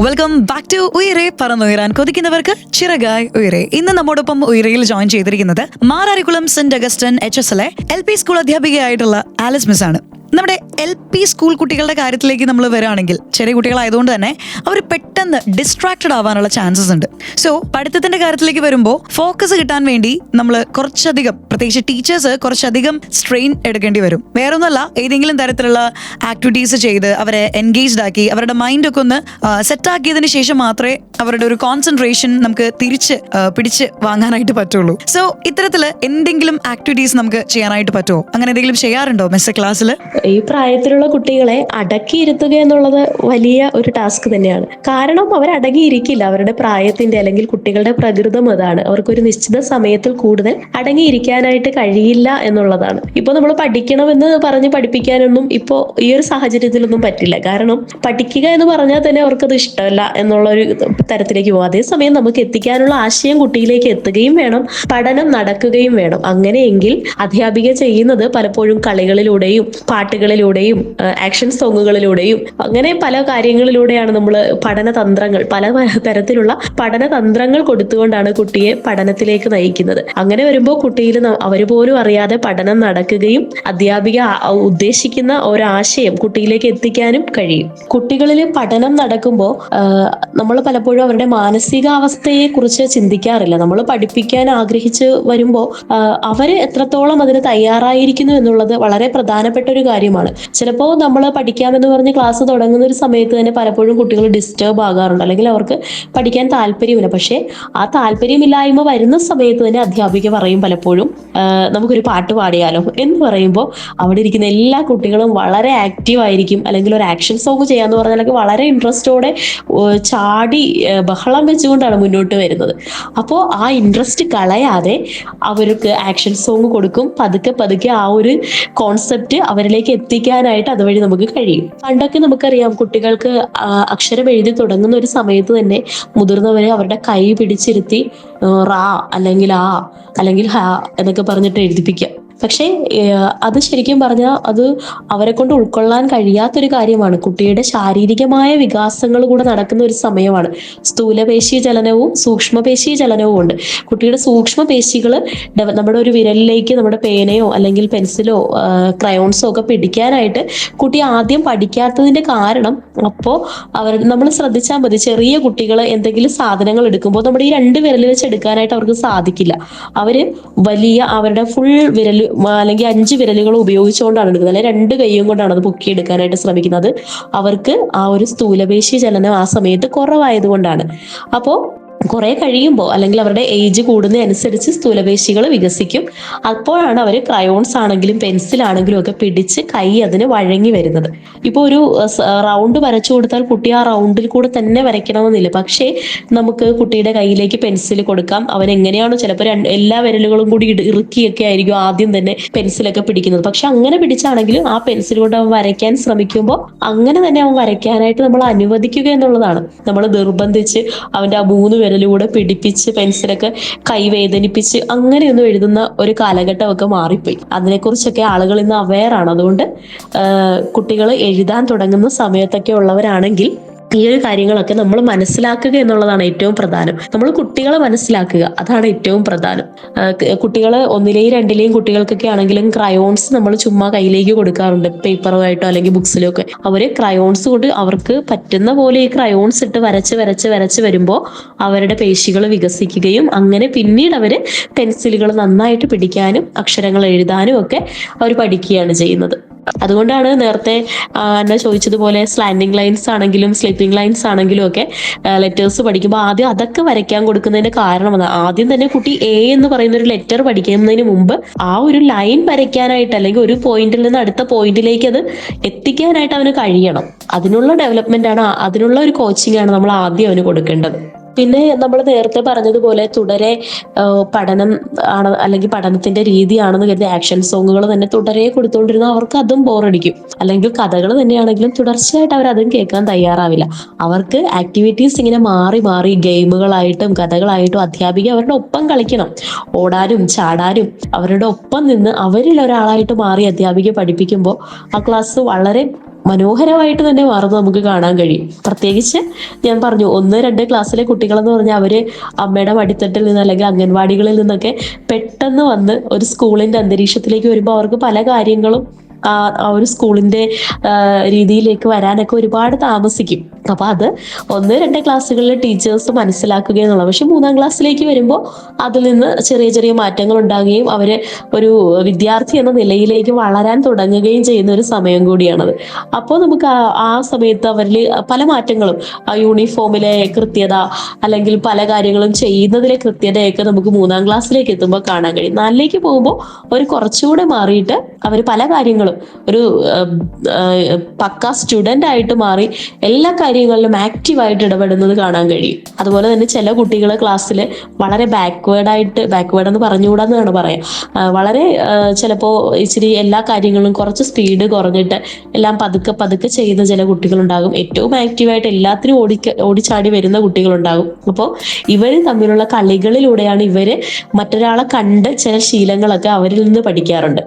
Welcome back to Uyare. പറന്നുയരാൻ കൊതിക്കുന്നവർക്ക് ചിറകായി ഉയരെ. ഇന്ന് നമ്മോടൊപ്പം ഉയരയിൽ ജോയിൻ ചെയ്തിരിക്കുന്നത് മാരാരിക്കുളം സെന്റ് അഗസ്റ്റൻ HSലെ LP സ്കൂൾ അധ്യാപികയായിട്ടുള്ള ആലിസ് മിസ് ആണ്. നമ്മുടെ LP സ്കൂൾ കുട്ടികളുടെ കാര്യത്തിലേക്ക് നമ്മൾ വരികയാണെങ്കിൽ ചെറിയ കുട്ടികളായതുകൊണ്ട് തന്നെ അവർ പെട്ടെന്ന് ഡിസ്ട്രാക്റ്റഡ് ആവാനുള്ള ചാൻസസ് ഉണ്ട്. സോ പഠിത്തത്തിന്റെ കാര്യത്തിലേക്ക് വരുമ്പോൾ ഫോക്കസ് കിട്ടാൻ വേണ്ടി നമ്മൾ കുറച്ചധികം, പ്രത്യേകിച്ച് ടീച്ചേഴ്സ് കുറച്ചധികം സ്ട്രെയിൻ എടുക്കേണ്ടി വരും. വേറൊന്നുമല്ല, ഏതെങ്കിലും തരത്തിലുള്ള ആക്ടിവിറ്റീസ് ചെയ്ത് അവരെ എൻഗേജ്ഡ് ആക്കി അവരുടെ മൈൻഡൊക്കെ ഒന്ന് സെറ്റാക്കിയതിന് ശേഷം മാത്രമേ അവരുടെ ഒരു കോൺസെൻട്രേഷൻ നമുക്ക് തിരിച്ച് പിടിച്ച് വാങ്ങാനായിട്ട് പറ്റുള്ളൂ. സോ ഇത്തരത്തിൽ എന്തെങ്കിലും ആക്ടിവിറ്റീസ് നമുക്ക് ചെയ്യാനായിട്ട് പറ്റുമോ? അങ്ങനെ എന്തെങ്കിലും ചെയ്യാറുണ്ടോ മിസ് ക്ലാസ്സിൽ? ഈ പ്രായത്തിലുള്ള കുട്ടികളെ അടക്കിയിരുത്തുക എന്നുള്ളത് വലിയ ഒരു ടാസ്ക് തന്നെയാണ്. കാരണം അവർ അടങ്ങിയിരിക്കില്ല. അവരുടെ പ്രായത്തിന്റെ അല്ലെങ്കിൽ കുട്ടികളുടെ പ്രകൃതം അതാണ്. അവർക്കൊരു നിശ്ചിത സമയത്തിൽ കൂടുതൽ അടങ്ങിയിരിക്കാനായിട്ട് കഴിയില്ല എന്നുള്ളതാണ്. ഇപ്പൊ നമ്മൾ പഠിക്കണമെന്ന് പറഞ്ഞ് പഠിപ്പിക്കാനൊന്നും ഇപ്പോ ഈ ഒരു സാഹചര്യത്തിലൊന്നും പറ്റില്ല. കാരണം പഠിക്കുക എന്ന് പറഞ്ഞാൽ തന്നെ അവർക്കത് ഇഷ്ടമല്ല എന്നുള്ള ഒരു തരത്തിലേക്ക് പോകും. അതേസമയം നമുക്ക് എത്തിക്കാനുള്ള ആശയം കുട്ടിയിലേക്ക് എത്തുകയും വേണം, പഠനം നടക്കുകയും വേണം. അങ്ങനെയെങ്കിൽ അധ്യാപിക ചെയ്യുന്നത് പലപ്പോഴും കളികളിലൂടെയും പാട്ടുകളിലൂടെയും ആക്ഷൻ സോങ്ങുകളിലൂടെയും അങ്ങനെ പല കാര്യങ്ങളിലൂടെയാണ് നമ്മൾ പഠനതന്ത്രങ്ങൾ, പല തരത്തിലുള്ള പഠനതന്ത്രങ്ങൾ കൊടുത്തുകൊണ്ടാണ് കുട്ടിയെ പഠനത്തിലേക്ക് നയിക്കുന്നത്. അങ്ങനെ വരുമ്പോൾ കുട്ടിയിൽ അവർ പോലും അറിയാതെ പഠനം നടക്കുകയും അധ്യാപിക ഉദ്ദേശിക്കുന്ന ഒരാശയം കുട്ടിയിലേക്ക് എത്തിക്കാനും കഴിയും. കുട്ടികളിൽ പഠനം നടക്കുമ്പോൾ നമ്മൾ പലപ്പോഴും അവരുടെ മാനസികാവസ്ഥയെ കുറിച്ച് ചിന്തിക്കാറില്ല. നമ്മൾ പഠിപ്പിക്കാൻ ആഗ്രഹിച്ച് വരുമ്പോൾ അവര് എത്രത്തോളം അതിന് തയ്യാറായിരിക്കുന്നു എന്നുള്ളത് വളരെ പ്രധാനപ്പെട്ട ഒരു കാര്യമാണ്. ചിലപ്പോൾ നമ്മൾ പഠിക്കാമെന്ന് പറഞ്ഞ് ക്ലാസ് തുടങ്ങുന്ന ഒരു സമയത്ത് തന്നെ പലപ്പോഴും കുട്ടികൾ ഡിസ്റ്റർബ് ആകാറുണ്ട്, അല്ലെങ്കിൽ അവർക്ക് പഠിക്കാൻ താല്പര്യമില്ല. പക്ഷേ ആ താല്പര്യമില്ലായ്മ വരുന്ന സമയത്ത് തന്നെ അധ്യാപിക പറയും പലപ്പോഴും നമുക്കൊരു പാട്ട് പാടിയാലോ എന്ന് പറയുമ്പോൾ അവിടെ ഇരിക്കുന്ന എല്ലാ കുട്ടികളും വളരെ ആക്റ്റീവ് ആയിരിക്കും. അല്ലെങ്കിൽ ഒരു ആക്ഷൻ സോങ് ചെയ്യാന്ന് പറഞ്ഞാൽ വളരെ ഇൻട്രസ്റ്റോടെ ചാടി ബഹളം വെച്ചുകൊണ്ടാണ് മുന്നോട്ട് വരുന്നത്. അപ്പോൾ ആ ഇൻട്രസ്റ്റ് കളയാതെ അവർക്ക് ആക്ഷൻ സോങ് കൊടുക്കും. പതുക്കെ പതുക്കെ ആ ഒരു കോൺസെപ്റ്റ് അവരിലേക്ക് എത്തിക്കാനായിട്ട് അതുവഴി നമുക്ക് കഴിയും. പണ്ടൊക്കെ നമുക്കറിയാം, കുട്ടികൾക്ക് അക്ഷരം എഴുതി തുടങ്ങുന്ന ഒരു സമയത്ത് തന്നെ മുതിർന്നവരെ അവരുടെ കൈ പിടിച്ചിരുത്തി റാ അല്ലെങ്കിൽ ആ അല്ലെങ്കിൽ ഹ എന്നൊക്കെ പറഞ്ഞിട്ട് എഴുതിപ്പിക്കാം. പക്ഷേ അത് ശരിക്കും പറഞ്ഞാൽ അത് അവരെ കൊണ്ട് ഉൾക്കൊള്ളാൻ കഴിയാത്തൊരു കാര്യമാണ്. കുട്ടിയുടെ ശാരീരികമായ വികാസങ്ങൾ കൂടെ നടക്കുന്ന ഒരു സമയമാണ്. സ്ഥൂലപേശി ചലനവും സൂക്ഷ്മപേശി ചലനവും ഉണ്ട്. കുട്ടിയുടെ സൂക്ഷ്മപേശികൾ നമ്മുടെ ഒരു വിരലിലേക്ക് നമ്മുടെ പേനയോ അല്ലെങ്കിൽ പെൻസിലോ ക്രയോൺസോ ഒക്കെ പിടിക്കാനായിട്ട് കുട്ടി ആദ്യം പഠിക്കാത്തതിന്റെ കാരണം, അപ്പോൾ നമ്മൾ ശ്രദ്ധിച്ചാൽ മതി, ചെറിയ കുട്ടികൾ എന്തെങ്കിലും സാധനങ്ങൾ എടുക്കുമ്പോൾ നമ്മുടെ ഈ 2 വിരൽ വെച്ച് എടുക്കാനായിട്ട് അവർക്ക് സാധിക്കില്ല. അവര് വലിയ അവരുടെ ഫുൾ വിരൽ അല്ലെങ്കിൽ 5 വിരലുകൾ ഉപയോഗിച്ചുകൊണ്ടാണ് എടുക്കുന്നത്, അല്ലെങ്കിൽ 2 കൈയും കൊണ്ടാണ് അത് പൊക്കിയെടുക്കാനായിട്ട് ശ്രമിക്കുന്നത്. അവർക്ക് ആ ഒരു സ്ഥൂലപേശി ചലനം ആ സമയത്ത് കുറവായതുകൊണ്ടാണ്. അപ്പോൾ കുറെ കഴിയുമ്പോൾ അല്ലെങ്കിൽ അവരുടെ ഏജ് കൂടുന്നതനുസരിച്ച് സ്ഥൂലപേശികൾ വികസിക്കും. അപ്പോഴാണ് അവർ ക്രയോൺസ് ആണെങ്കിലും പെൻസിലാണെങ്കിലും ഒക്കെ പിടിച്ച് കൈ അതിന് വഴങ്ങി വരുന്നത്. ഇപ്പോൾ ഒരു റൗണ്ട് വരച്ചു കൊടുത്താൽ കുട്ടി ആ റൗണ്ടിൽ കൂടെ തന്നെ വരയ്ക്കണമെന്നില്ല. പക്ഷേ നമുക്ക് കുട്ടിയുടെ കയ്യിലേക്ക് പെൻസിൽ കൊടുക്കാം. അവൻ എങ്ങനെയാണോ ചിലപ്പോൾ എല്ലാ വിരലുകളും കൂടി ഇറുക്കിയൊക്കെ ആയിരിക്കും ആദ്യം തന്നെ പെൻസിലൊക്കെ പിടിക്കുന്നത്. പക്ഷെ അങ്ങനെ പിടിച്ചാണെങ്കിലും ആ പെൻസിൽ കൊണ്ട് അവൻ വരയ്ക്കാൻ ശ്രമിക്കുമ്പോൾ അങ്ങനെ തന്നെ അവൻ വരയ്ക്കാനായിട്ട് നമ്മൾ അനുവദിക്കുക എന്നുള്ളതാണ്. നമ്മൾ നിർബന്ധിച്ച് അവൻ്റെ ആ 3 വിരലൂടെ പിടിപ്പിച്ച് പെൻസിലൊക്കെ കൈവേദനിപ്പിച്ച് അങ്ങനെയൊന്നും എഴുതുന്ന ഒരു കാലഘട്ടമൊക്കെ മാറിപ്പോയി. അതിനെക്കുറിച്ചൊക്കെ ആളുകൾ ഇന്ന് അവെയർ ആണ്. അതുകൊണ്ട് കുട്ടികൾ എഴുതാൻ തുടങ്ങുന്ന സമയത്തൊക്കെ ഉള്ളവരാണെങ്കിൽ ഈ ഒരു കാര്യങ്ങളൊക്കെ നമ്മൾ മനസ്സിലാക്കുക എന്നുള്ളതാണ് ഏറ്റവും പ്രധാനം. നമ്മൾ കുട്ടികളെ മനസ്സിലാക്കുക, അതാണ് ഏറ്റവും പ്രധാനം. കുട്ടികൾ 1ലെയും 2ലെയും കുട്ടികൾക്കൊക്കെ ആണെങ്കിലും ക്രയോൺസ് നമ്മൾ ചുമ്മാ കയ്യിലേക്ക് കൊടുക്കാറുണ്ട്, പേപ്പറുമായിട്ടോ അല്ലെങ്കിൽ ബുക്സിലോ ഒക്കെ. അവര് ക്രയോൺസ് കൊണ്ട് അവർക്ക് പറ്റുന്ന പോലെ ഈ ക്രയോൺസ് ഇട്ട് വരച്ച് വരച്ച് വരച്ച് വരുമ്പോൾ അവരുടെ പേശികൾ വികസിക്കുകയും അങ്ങനെ പിന്നീട് അവര് പെൻസിലുകൾ നന്നായിട്ട് പിടിക്കാനും അക്ഷരങ്ങൾ എഴുതാനും ഒക്കെ അവർ പഠിക്കുകയാണ് ചെയ്യുന്നത്. അതുകൊണ്ടാണ് നേരത്തെ എന്നെ ചോദിച്ചതുപോലെ സ്ലാൻഡിങ് ലൈൻസ് ആണെങ്കിലും സ്ലീപ്പിംഗ് ലൈൻസ് ആണെങ്കിലും ഒക്കെ ലെറ്റേഴ്സ് പഠിക്കുമ്പോൾ ആദ്യം അതൊക്കെ വരയ്ക്കാൻ കൊടുക്കുന്നതിന്റെ കാരണം അതാണ്. ആദ്യം തന്നെ കുട്ടി എ എന്ന് പറയുന്ന ഒരു ലെറ്റർ പഠിക്കുന്നതിന് മുമ്പ് ആ ഒരു ലൈൻ വരയ്ക്കാനായിട്ട് അല്ലെങ്കിൽ ഒരു പോയിന്റിൽ നിന്ന് അടുത്ത പോയിന്റിലേക്ക് അത് എത്തിക്കാനായിട്ട് അവന് കഴിയണം. അതിനുള്ള ഡെവലപ്മെന്റ് ആണ്, അതിനുള്ള ഒരു കോച്ചിങ് ആണ് നമ്മൾ ആദ്യം അവന് കൊടുക്കേണ്ടത്. പിന്നെ നമ്മൾ നേരത്തെ പറഞ്ഞതുപോലെ തുടരെ പഠനം ആണ് അല്ലെങ്കിൽ പഠനത്തിന്റെ രീതിയാണെന്ന് കരുതി ആക്ഷൻ സോങ്ങുകൾ തന്നെ തുടരെ കൊടുത്തുകൊണ്ടിരുന്ന അവർക്ക് അതും ബോറടിക്കും. അല്ലെങ്കിൽ കഥകൾ തന്നെയാണെങ്കിലും തുടർച്ചയായിട്ട് അവർ അതും കേൾക്കാൻ തയ്യാറാവില്ല. അവർക്ക് ആക്ടിവിറ്റീസ് ഇങ്ങനെ മാറി മാറി ഗെയിമുകളായിട്ടും കഥകളായിട്ടും അധ്യാപിക അവരുടെ ഒപ്പം കളിക്കണം. ഓടാനും ചാടാനും അവരുടെ ഒപ്പം നിന്ന് അവരിൽ ഒരാളായിട്ട് മാറി അധ്യാപിക പഠിപ്പിക്കുമ്പോൾ ആ ക്ലാസ് വളരെ മനോഹരമായിട്ട് തന്നെ മാറുന്നത് നമുക്ക് കാണാൻ കഴിയും. പ്രത്യേകിച്ച് ഞാൻ പറഞ്ഞു 1-2 ക്ലാസ്സിലെ കുട്ടികളെന്ന് പറഞ്ഞാൽ അവര് അമ്മയുടെ മടിത്തട്ടിൽ നിന്ന് അല്ലെങ്കിൽ അംഗൻവാടികളിൽ നിന്നൊക്കെ പെട്ടെന്ന് വന്ന് ഒരു സ്കൂളിന്റെ അന്തരീക്ഷത്തിലേക്ക് വരുമ്പോൾ അവർക്ക് പല കാര്യങ്ങളും ആ ഒരു സ്കൂളിന്റെ രീതിയിലേക്ക് വരാനൊക്കെ ഒരുപാട് താമസിക്കും. അപ്പൊ അത് 1-2 ക്ലാസ്സുകളിലെ ടീച്ചേഴ്സ് മനസ്സിലാക്കുക എന്നുള്ളത്. പക്ഷെ 3-ാം ക്ലാസ്സിലേക്ക് വരുമ്പോൾ അതിൽ നിന്ന് ചെറിയ ചെറിയ മാറ്റങ്ങൾ ഉണ്ടാകുകയും അവര് ഒരു വിദ്യാർത്ഥി എന്ന നിലയിലേക്ക് വളരാൻ തുടങ്ങുകയും ചെയ്യുന്ന ഒരു സമയം കൂടിയാണത്. അപ്പോൾ നമുക്ക് ആ സമയത്ത് അവരിൽ പല മാറ്റങ്ങളും, യൂണിഫോമിലെ കൃത്യത അല്ലെങ്കിൽ പല കാര്യങ്ങളും ചെയ്യുന്നതിലെ കൃത്യതയൊക്കെ നമുക്ക് 3-ാം ക്ലാസ്സിലേക്ക് എത്തുമ്പോൾ കാണാൻ കഴിയും. 4ലേക്ക് പോകുമ്പോൾ അവർ കുറച്ചുകൂടെ മാറിയിട്ട് അവർ പല കാര്യങ്ങളും ഒരു പക്ക സ്റ്റുഡന്റ് ആയിട്ട് മാറി എല്ലാ കാര്യങ്ങളിലും ആക്റ്റീവായിട്ട് ഇടപെടുന്നത് കാണാൻ കഴിയും. അതുപോലെ തന്നെ ചില കുട്ടികൾ ക്ലാസ്സിൽ വളരെ ബാക്ക്വേർഡ് എന്ന് പറഞ്ഞുകൂടാന്നാണ് പറയാം, വളരെ ചിലപ്പോൾ ഇച്ചിരി എല്ലാ കാര്യങ്ങളും കുറച്ച് സ്പീഡ് കുറഞ്ഞിട്ട് എല്ലാം പതുക്കെ പതുക്കെ ചെയ്യുന്ന ചില കുട്ടികളുണ്ടാകും. ഏറ്റവും ആക്റ്റീവായിട്ട് എല്ലാത്തിനും ഓടിച്ചാടി വരുന്ന കുട്ടികളുണ്ടാകും. അപ്പോൾ ഇവർ തമ്മിലുള്ള കളികളിലൂടെയാണ് ഇവര് മറ്റൊരാളെ കണ്ട് ചില ശീലങ്ങളൊക്കെ അവരിൽ നിന്ന് പഠിക്കാറുണ്ട്.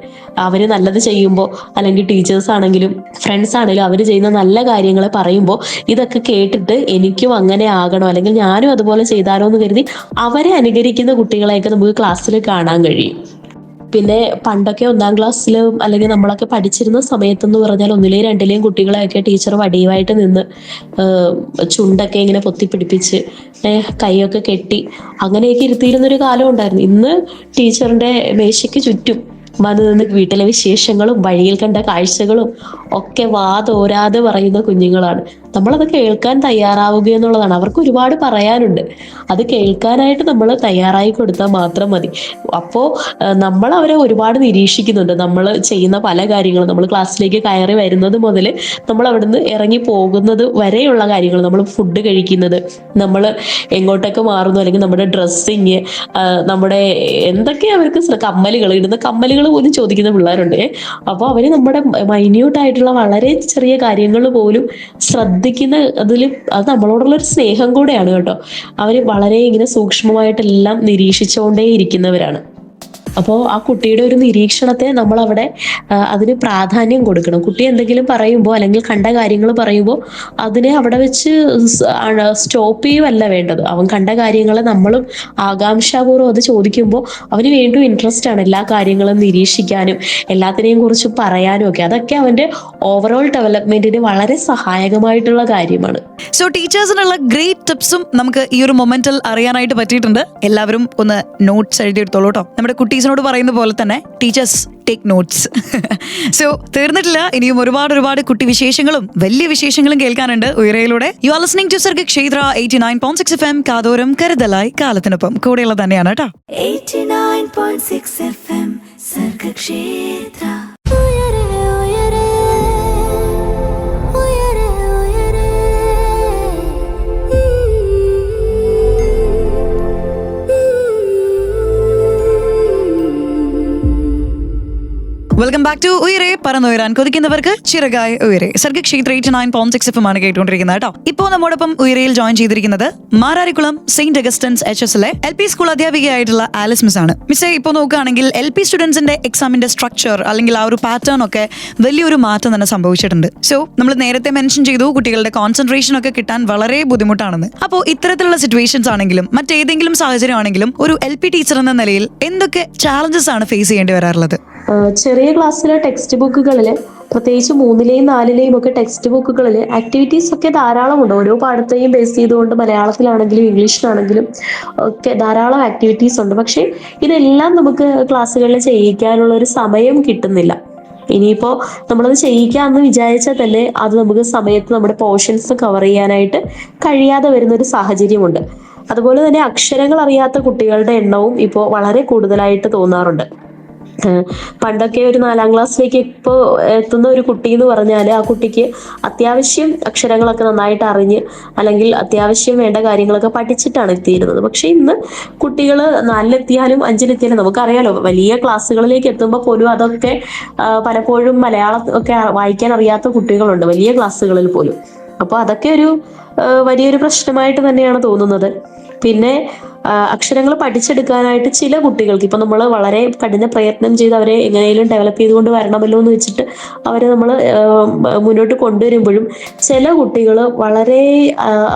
അവര് നല്ലത് ചെയ്യുമ്പോൾ അല്ലെങ്കിൽ ടീച്ചേഴ്സ് ആണെങ്കിലും ഫ്രണ്ട്സ് ആണെങ്കിലും അവർ ചെയ്യുന്ന നല്ല കാര്യങ്ങൾ പറയുമ്പോൾ ഇതൊക്കെ കേട്ടിട്ട് എനിക്കും അങ്ങനെ ആകണോ അല്ലെങ്കിൽ ഞാനും അതുപോലെ ചെയ്താലോ എന്ന് കരുതി അവരെ അനുകരിക്കുന്ന കുട്ടികളെയൊക്കെ നമുക്ക് ക്ലാസ്സിൽ കാണാൻ കഴിയും. പിന്നെ പണ്ടൊക്കെ 1-ാം ക്ലാസ്സിലും അല്ലെങ്കിൽ നമ്മളൊക്കെ പഠിച്ചിരുന്ന സമയത്തെന്ന് പറഞ്ഞാൽ 1ലെയും 2ലെയും കുട്ടികളെയൊക്കെ ടീച്ചർ വടിയുമായിട്ട് നിന്ന് ചുണ്ടൊക്കെ ഇങ്ങനെ പൊത്തിപ്പിടിപ്പിച്ച് കൈയൊക്കെ കെട്ടി അങ്ങനെയൊക്കെ ഇരുത്തിയിരുന്നൊരു കാലം ഉണ്ടായിരുന്നു. ഇന്ന് ടീച്ചറിന്റെ മേശയ്ക്ക് ചുറ്റും വന്ന് നിന്ന് വീട്ടിലെ വിശേഷങ്ങളും വഴിയിൽ കണ്ട കാഴ്ചകളും ഒക്കെ വാതോരാതെ പറയുന്ന കുഞ്ഞുങ്ങളാണ്. നമ്മളത് കേൾക്കാൻ തയ്യാറാവുക എന്നുള്ളതാണ്. അവർക്ക് ഒരുപാട് പറയാനുണ്ട്. അത് കേൾക്കാനായിട്ട് നമ്മൾ തയ്യാറായി കൊടുത്താൽ മാത്രം മതി. അപ്പോൾ നമ്മൾ അവരെ ഒരുപാട് നിരീക്ഷിക്കുന്നുണ്ട്. നമ്മൾ ചെയ്യുന്ന പല കാര്യങ്ങളും, നമ്മൾ ക്ലാസ്സിലേക്ക് കയറി വരുന്നത് മുതൽ നമ്മൾ അവിടുന്ന് ഇറങ്ങി പോകുന്നത് വരെയുള്ള കാര്യങ്ങൾ, നമ്മൾ ഫുഡ് കഴിക്കുന്നത്, നമ്മൾ എങ്ങോട്ടൊക്കെ മാറുന്നു, അല്ലെങ്കിൽ നമ്മുടെ ഡ്രസ്സിങ്, നമ്മുടെ എന്തൊക്കെ അവർക്ക് ഇടുന്ന കമ്മലുകൾ പോലും ചോദിക്കുന്ന പിള്ളേരുണ്ട്. അപ്പോൾ അവര് നമ്മുടെ മൈന്യൂട്ട് ആയിട്ടുള്ള വളരെ ചെറിയ കാര്യങ്ങൾ പോലും ശ്രദ്ധിക്കുന്ന അതിൽ അത് നമ്മളോടുള്ള ഒരു സ്നേഹം കൂടെയാണ് കേട്ടോ. അവര് വളരെ ഇങ്ങനെ സൂക്ഷ്മമായിട്ടെല്ലാം നിരീക്ഷിച്ചുകൊണ്ടേ ഇരിക്കുന്നവരാണ്. അപ്പോൾ ആ കുട്ടിയുടെ ഒരു നിരീക്ഷണത്തെ നമ്മൾ അവിടെ അതിന് പ്രാധാന്യം കൊടുക്കണം. കുട്ടി എന്തെങ്കിലും പറയുമ്പോൾ അല്ലെങ്കിൽ കണ്ട കാര്യങ്ങൾ പറയുമ്പോൾ അതിനെ അവിടെ വെച്ച് സ്റ്റോപ്പ് ചെയ്യുകയല്ല വേണ്ടത്. അവൻ കണ്ട കാര്യങ്ങളെ നമ്മളും ആകാംക്ഷാപൂർവ്വം അത് ചോദിക്കുമ്പോൾ അവന് വീണ്ടും ഇൻട്രസ്റ്റ് ആണ് എല്ലാ കാര്യങ്ങളും നിരീക്ഷിക്കാനും എല്ലാത്തിനെയും കുറിച്ച് പറയാനും ഒക്കെ. അതൊക്കെ അവന്റെ ഓവറോൾ ഡെവലപ്മെന്റിന് വളരെ സഹായകമായിട്ടുള്ള കാര്യമാണ്. സോ ടീച്ചേഴ്സിനുള്ള ഗ്രേറ്റ് ടിപ്സും നമുക്ക് ഈ ഒരു മൊമെന്റിൽ അറിയാനായിട്ട് പറ്റിയിട്ടുണ്ട്. എല്ലാവരും ഒന്ന് നോട്ട്സ് എഴുതിയെടുത്തോളൂ കേട്ടോ. നമ്മുടെ കുട്ടീസിനോട് പറയുന്ന പോലെ തന്നെ ടീച്ചേഴ്സ് ടേക്ക് നോട്ട്സ്. സോ തീർന്നിട്ടില്ല, ഇനിയും ഒരുപാട് കുട്ടി വിശേഷങ്ങളും വലിയ വിശേഷങ്ങളും കേൾക്കാനുണ്ട് ഉയരയിലൂടെ. You are listening to Sargakshetra 89.6 FM. കാതോരം കരുതലായി കാലത്തിനൊപ്പം കൂടെയുള്ള തന്നെയാണ് കേട്ടോ. 89.6 FM Sargakshetra. Welcome back to Uyare. പറന്നുയരാൻ കൊതിക്കുന്നവർക്ക് ചിറകായി ഉയരെ. സർഗക്ഷേത്ര 89.6 FM ആണ് കേട്ടുകൊണ്ടിരിക്കുന്നത് കേട്ടോ. ഇപ്പോൾ നമ്മോടൊപ്പം ഉയരയിൽ ജോയിൻ ചെയ്തിരിക്കുന്നത് മാരാരിക്കുളം സെയിന്റ് അഗസ്റ്റൻസ് HSലെ LP സ്കൂൾ അധ്യാപികയായിട്ടുള്ള ആലിസ് മിസ് ആണ്. മിസ്സേ, ഇപ്പോൾ നോക്കുകയാണെങ്കിൽ LP സ്റ്റുഡൻസിന്റെ എക്സാമിന്റെ സ്ട്രക്ചർ അല്ലെങ്കിൽ ആ ഒരു പാറ്റേൺ ഒക്കെ വലിയൊരു മാറ്റം തന്നെ സംഭവിച്ചിട്ടുണ്ട്. സോ നമ്മൾ നേരത്തെ മെൻഷൻ ചെയ്തു കുട്ടികളുടെ കോൺസെൻട്രേഷൻ ഒക്കെ കിട്ടാൻ വളരെ ബുദ്ധിമുട്ടാണെന്ന്. അപ്പോൾ ഇത്തരത്തിലുള്ള സിറ്റുവേഷൻസ് ആണെങ്കിലും മറ്റേതെങ്കിലും സാഹചര്യം ആണെങ്കിലും ഒരു LP ടീച്ചർ എന്ന നിലയിൽ എന്തൊക്കെ ചാലഞ്ചസ് ആണ് ഫേസ് ചെയ്യേണ്ടി വരാറുള്ളത്? ചെറിയ ക്ലാസ്സിലെ ടെക്സ്റ്റ് ബുക്കുകളിൽ, പ്രത്യേകിച്ച് 3ലെയും 4ലെയും ഒക്കെ ടെക്സ്റ്റ് ബുക്കുകളിൽ ആക്ടിവിറ്റീസ് ഒക്കെ ധാരാളമുണ്ട്. ഓരോ പാഠത്തെയും ബേസ് ചെയ്തുകൊണ്ട് മലയാളത്തിലാണെങ്കിലും ഇംഗ്ലീഷിലാണെങ്കിലും ഒക്കെ ധാരാളം ആക്ടിവിറ്റീസ് ഉണ്ട്. പക്ഷെ ഇതെല്ലാം നമുക്ക് ക്ലാസ്സുകളിൽ ചെയ്യിക്കാനുള്ള ഒരു സമയം കിട്ടുന്നില്ല. ഇനിയിപ്പോ നമ്മളത് ചെയ്യിക്കാമെന്ന് വിചാരിച്ചാൽ തന്നെ അത് നമുക്ക് സമയത്ത് നമ്മുടെ പോർഷൻസ് കവർ ചെയ്യാനായിട്ട് കഴിയാതെ വരുന്ന ഒരു സാഹചര്യമുണ്ട്. അതുപോലെ തന്നെ അക്ഷരങ്ങൾ അറിയാത്ത കുട്ടികളുടെ എണ്ണവും ഇപ്പോൾ വളരെ കൂടുതലായിട്ട് തോന്നാറുണ്ട്. പണ്ടൊക്കെ ഒരു 4ാം ക്ലാസ്സിലേക്ക് ഇപ്പോൾ എത്തുന്ന ഒരു കുട്ടി എന്ന് പറഞ്ഞാൽ ആ കുട്ടിക്ക് അത്യാവശ്യം അക്ഷരങ്ങളൊക്കെ നന്നായിട്ട് അറിഞ്ഞ് അല്ലെങ്കിൽ അത്യാവശ്യം വേണ്ട കാര്യങ്ങളൊക്കെ പഠിച്ചിട്ടാണ് എത്തിയിരുന്നത്. പക്ഷെ ഇന്ന് കുട്ടികൾ 4ലെത്തിയാലും 5ലെത്തിയാലും നമുക്കറിയാലോ, വലിയ ക്ലാസ്സുകളിലേക്ക് എത്തുമ്പോൾ പോലും അതൊക്കെ പലപ്പോഴും മലയാളം ഒക്കെ വായിക്കാൻ അറിയാത്ത കുട്ടികളുണ്ട് വലിയ ക്ലാസ്സുകളിൽ പോലും. അപ്പോൾ അതൊക്കെ ഒരു വലിയൊരു പ്രശ്നമായിട്ട് തന്നെയാണ് തോന്നുന്നത്. പിന്നെ അക്ഷരങ്ങൾ പഠിച്ചെടുക്കാനായിട്ട് ചില കുട്ടികൾക്ക് ഇപ്പൊ നമ്മൾ വളരെ കഠിന പ്രയത്നം ചെയ്ത് അവരെ എങ്ങനെയും ഡെവലപ്പ് ചെയ്തുകൊണ്ട് വരണമല്ലോ എന്ന് വെച്ചിട്ട് അവരെ നമ്മൾ മുന്നോട്ട് കൊണ്ടുവരുമ്പോഴും ചില കുട്ടികൾ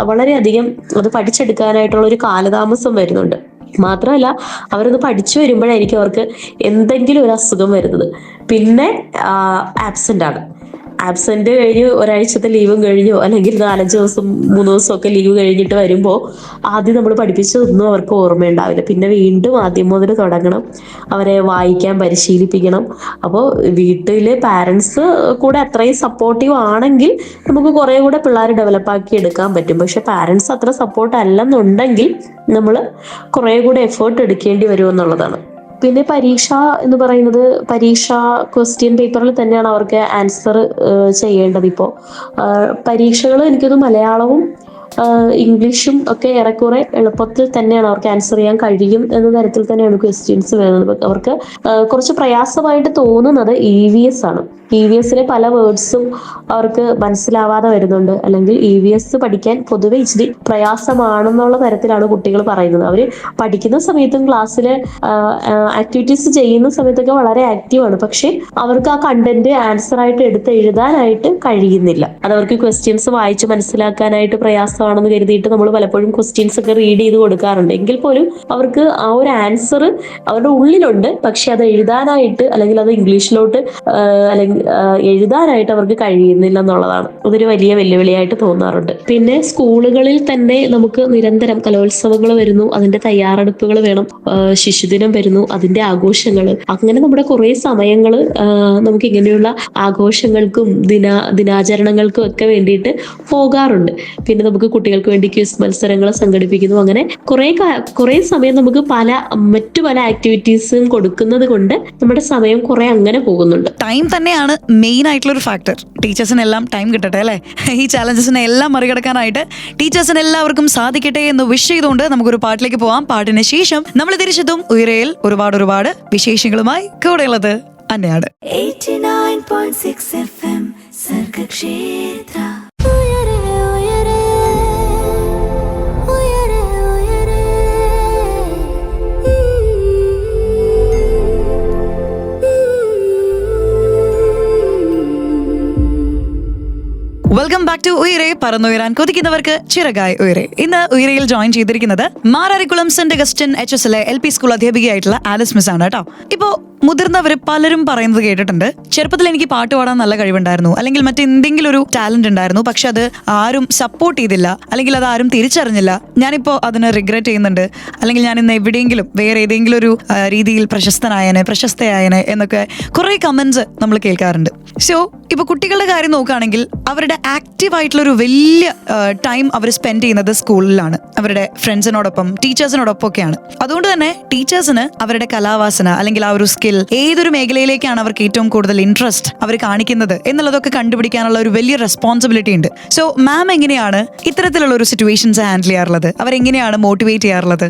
വളരെയധികം അത് പഠിച്ചെടുക്കാനായിട്ടുള്ള ഒരു കാലതാമസം വരുന്നുണ്ട്. മാത്രമല്ല അവരൊന്ന് പഠിച്ചു വരുമ്പോഴായിരിക്കും അവർക്ക് എന്തെങ്കിലും ഒരു അസുഖം വരുന്നത്. പിന്നെ ആബ്സെന്റ് ആണ്. ആബ്സെന്റ് കഴിഞ്ഞ് ഒരാഴ്ചത്തെ ലീവും കഴിഞ്ഞോ അല്ലെങ്കിൽ 4-5 ദിവസം 3 ദിവസം ഒക്കെ ലീവ് കഴിഞ്ഞിട്ട് വരുമ്പോൾ ആദ്യം നമ്മൾ പഠിപ്പിച്ചതൊന്നും അവർക്ക് ഓർമ്മയുണ്ടാവില്ല. പിന്നെ വീണ്ടും ആദ്യം മുതൽ തുടങ്ങണം, അവരെ വായിക്കാൻ പരിശീലിപ്പിക്കണം. അപ്പോൾ വീട്ടിലെ പാരൻസ് കൂടെ അത്രയും സപ്പോർട്ടീവ് ആണെങ്കിൽ നമുക്ക് കുറെ കൂടെ പിള്ളേർ ഡെവലപ്പാക്കി എടുക്കാൻ പറ്റും. പക്ഷെ പാരൻസ് അത്ര സപ്പോർട്ട് അല്ലെന്നുണ്ടെങ്കിൽ നമ്മൾ കുറെ കൂടെ എഫേർട്ട് എടുക്കേണ്ടി വരും എന്നുള്ളതാണ്. പിന്നെ പരീക്ഷ എന്ന് പറയുന്നത് പരീക്ഷ ക്വസ്റ്റ്യൻ പേപ്പറിൽ തന്നെയാണ് അവർക്ക് ആൻസർ ചെയ്യേണ്ടത്. ഇപ്പോൾ പരീക്ഷകൾ എനിക്കൊന്ന് മലയാളവും ഇംഗ്ലീഷും ഒക്കെ ഏറെക്കുറെ എളുപ്പത്തിൽ തന്നെയാണ് അവർക്ക് ആൻസർ ചെയ്യാൻ കഴിയും എന്ന തരത്തിൽ തന്നെയാണ് ക്വസ്റ്റ്യൻസ് വരുന്നത്. അവർക്ക് കുറച്ച് പ്രയാസമായിട്ട് തോന്നുന്നത് EVS ആണ്. EVSലെ പല വേർഡ്സും അവർക്ക് മനസ്സിലാവാതെ വരുന്നുണ്ട്. അല്ലെങ്കിൽ EVS പഠിക്കാൻ പൊതുവെ ഇച്ചിരി പ്രയാസമാണെന്നുള്ള തരത്തിലാണ് കുട്ടികൾ പറയുന്നത്. അവർ പഠിക്കുന്ന സമയത്തും ക്ലാസ്സിലെ ആക്ടിവിറ്റീസ് ചെയ്യുന്ന സമയത്തൊക്കെ വളരെ ആക്റ്റീവാണ്. പക്ഷെ അവർക്ക് ആ കണ്ടന്റ് ആൻസർ ആയിട്ട് എടുത്ത് എഴുതാനായിട്ട് കഴിയുന്നില്ല. അതവർക്ക് ക്വസ്റ്റ്യൻസ് വായിച്ച് മനസ്സിലാക്കാനായിട്ട് പ്രയാസമാണെന്ന് കരുതിയിട്ട് നമ്മൾ പലപ്പോഴും ക്വസ്റ്റ്യൻസ് ഒക്കെ റീഡ് ചെയ്ത് കൊടുക്കാറുണ്ട്. എങ്കിൽ പോലും അവർക്ക് ആ ഒരു ആൻസർ അവരുടെ ഉള്ളിലുണ്ട്. പക്ഷെ അത് എഴുതാനായിട്ട് അല്ലെങ്കിൽ അത് ഇംഗ്ലീഷിലോട്ട് അല്ലെങ്കിൽ എഴുതാനായിട്ട് അവർക്ക് കഴിയുന്നില്ല എന്നുള്ളതാണ് അതൊരു വലിയ വെല്ലുവിളിയായിട്ട് തോന്നാറുണ്ട്. പിന്നെ സ്കൂളുകളിൽ തന്നെ നമുക്ക് നിരന്തരം കലോത്സവങ്ങൾ വരുന്നു, അതിന്റെ തയ്യാറെടുപ്പുകൾ വേണം, ശിശുദിനം വരുന്നു, അതിന്റെ ആഘോഷങ്ങൾ, അങ്ങനെ നമ്മുടെ കുറെ സമയങ്ങൾ നമുക്ക് ഇങ്ങനെയുള്ള ആഘോഷങ്ങൾക്കും ദിനാചരണങ്ങൾക്കും ഒക്കെ വേണ്ടിയിട്ട് പോകാറുണ്ട്. പിന്നെ നമുക്ക് കുട്ടികൾക്ക് വേണ്ടി ക്വിസ് മത്സരങ്ങൾ സംഘടിപ്പിക്കുന്നു. അങ്ങനെ കുറെ സമയം നമുക്ക് മറ്റു പല ആക്ടിവിറ്റീസും കൊടുക്കുന്നത് കൊണ്ട് നമ്മുടെ സമയം കുറെ അങ്ങനെ പോകുന്നുണ്ട്. ടൈം തന്നെയാണ് മെയിൻ ആയിട്ടുള്ള ഒരു ഫാക്ടർ. ടീച്ചേഴ്സിനെല്ലാം ടൈം കിട്ടട്ടെ അല്ലേ? ഈ ചാലഞ്ചസിനെ എല്ലാം മറികടക്കാനായിട്ട് ടീച്ചേഴ്സിന് എല്ലാവർക്കും സാധിക്കട്ടെ എന്ന് വിഷ് ചെയ്തുകൊണ്ട് നമുക്കൊരു പാട്ടിലേക്ക് പോവാം. പാട്ടിന് ശേഷം നമ്മൾ തിരിച്ചെത്തും ഉയരയിൽ ഒരുപാട് വിശേഷങ്ങളുമായി. കൂടെയുള്ളത് അന്നയാണ്. 89.6 FM Sargakshetra. Welcome back to Uyare, പറന്നുയരാൻ കൊതിക്കുന്നവർക്ക് ചിറകായി ഉയരെ. ഇന്ന് ഉയരയിൽ ജോയിൻ ചെയ്തിരിക്കുന്നത് മാരാരിക്കുളം സെന്റ് അഗസ്റ്റിൻ HSലെ LP സ്കൂൾ അധ്യാപികയായിട്ടുള്ള ആലിസ് മിസ് ആണ് കേട്ടോ. ഇപ്പോ മുതിർന്നവര് പലരും പറയുന്നത് കേട്ടിട്ടുണ്ട്, ചെറുപ്പത്തിൽ എനിക്ക് പാട്ട് പാടാൻ നല്ല കഴിവുണ്ടായിരുന്നു, അല്ലെങ്കിൽ മറ്റെന്തെങ്കിലും ഒരു ടാലന്റ് ഉണ്ടായിരുന്നു, പക്ഷെ അത് ആരും സപ്പോർട്ട് ചെയ്തില്ല, അല്ലെങ്കിൽ അത് ആരും തിരിച്ചറിഞ്ഞില്ല. ഞാനിപ്പോ അതിന് റിഗ്രറ്റ് ചെയ്യുന്നുണ്ട്, അല്ലെങ്കിൽ ഞാൻ ഇന്ന് എവിടെയെങ്കിലും വേറെ ഏതെങ്കിലും ഒരു രീതിയിൽ പ്രശസ്തയായനെ എന്നൊക്കെ കുറെ കമന്റ്സ് നമ്മൾ കേൾക്കാറുണ്ട്. സോ ഇപ്പൊ കുട്ടികളുടെ കാര്യം നോക്കുകയാണെങ്കിൽ അവരുടെ ആക്റ്റീവ് ആയിട്ടുള്ള ഒരു വലിയ ടൈം അവർ സ്പെൻഡ് ചെയ്യുന്നത് സ്കൂളിലാണ്, അവരുടെ ഫ്രണ്ട്സിനോടൊപ്പം ടീച്ചേഴ്സിനോടൊപ്പം ഒക്കെയാണ്. അതുകൊണ്ട് തന്നെ ടീച്ചേഴ്സിന് അവരുടെ കലാവാസന അല്ലെങ്കിൽ ആ ഒരു സ്കിൽ, ഏതൊരു മേഖലയിലേക്കാണ് അവർക്ക് ഏറ്റവും കൂടുതൽ ഇൻട്രസ്റ്റ് അവർ കാണിക്കുന്നത് എന്നുള്ളതൊക്കെ കണ്ടുപിടിക്കാനുള്ള ഒരു വലിയ റെസ്പോൺസിബിലിറ്റി ഉണ്ട്. സോ മാം എങ്ങനെയാണ് ഇത്തരത്തിലുള്ള ഒരു സിറ്റുവേഷൻസ് ഹാൻഡിൽ ചെയ്യാറുള്ളത്? അവരെങ്ങനെയാണ് മോട്ടിവേറ്റ് ചെയ്യാറുള്ളത്?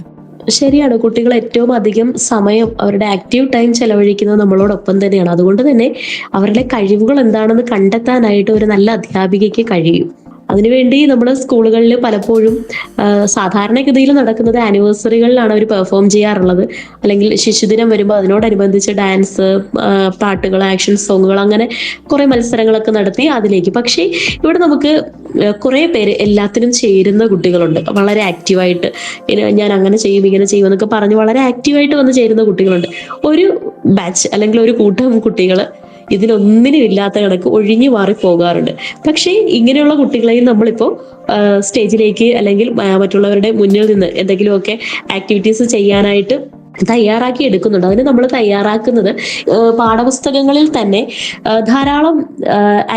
ശരിയാണ്, കുട്ടികൾ ഏറ്റവും അധികം സമയം അവരുടെ ആക്റ്റീവ് ടൈം ചെലവഴിക്കുന്നത് നമ്മളോടൊപ്പം തന്നെയാണ്. അതുകൊണ്ട് തന്നെ അവരുടെ കഴിവുകൾ എന്താണെന്ന് കണ്ടെത്താനായിട്ട് ഒരു നല്ല അധ്യാപികയ്ക്ക് കഴിയും. അതിനുവേണ്ടി നമ്മൾ സ്കൂളുകളിൽ പലപ്പോഴും സാധാരണഗതിയിൽ നടക്കുന്നത് ആനിവേഴ്സറികളിലാണ് അവർ പെർഫോം ചെയ്യാറുള്ളത്. അല്ലെങ്കിൽ ശിശുദിനം വരുമ്പോൾ അതിനോടനുബന്ധിച്ച് ഡാൻസ്, പാട്ടുകൾ, ആക്ഷൻ സോങ്ങുകൾ, അങ്ങനെ കുറെ മത്സരങ്ങളൊക്കെ നടത്തി അതിലേക്ക്. പക്ഷേ ഇവിടെ നമുക്ക് കുറെ പേര് എല്ലാത്തിനും ചേരുന്ന കുട്ടികളുണ്ട്. വളരെ ആക്റ്റീവായിട്ട് ഞാൻ അങ്ങനെ ചെയ്യും ഇങ്ങനെ ചെയ്യും എന്നൊക്കെ പറഞ്ഞ് വളരെ ആക്റ്റീവായിട്ട് വന്ന് ചേരുന്ന കുട്ടികളുണ്ട്. ഒരു ബാച്ച് അല്ലെങ്കിൽ ഒരു കൂട്ടം കുട്ടികൾ ഇതിലൊന്നിനും ഇല്ലാത്ത കണക്ക് ഒഴിഞ്ഞു മാറി പോകാറുണ്ട്. പക്ഷേ ഇങ്ങനെയുള്ള കുട്ടികളെയും നമ്മളിപ്പോൾ സ്റ്റേജിലേക്ക് അല്ലെങ്കിൽ മറ്റുള്ളവരുടെ മുന്നിൽ നിന്ന് എന്തെങ്കിലുമൊക്കെ ആക്ടിവിറ്റീസ് ചെയ്യാനായിട്ട് തയ്യാറാക്കി എടുക്കുന്നുണ്ട്. അതിന് നമ്മൾ തയ്യാറാക്കുന്നത് പാഠപുസ്തകങ്ങളിൽ തന്നെ ധാരാളം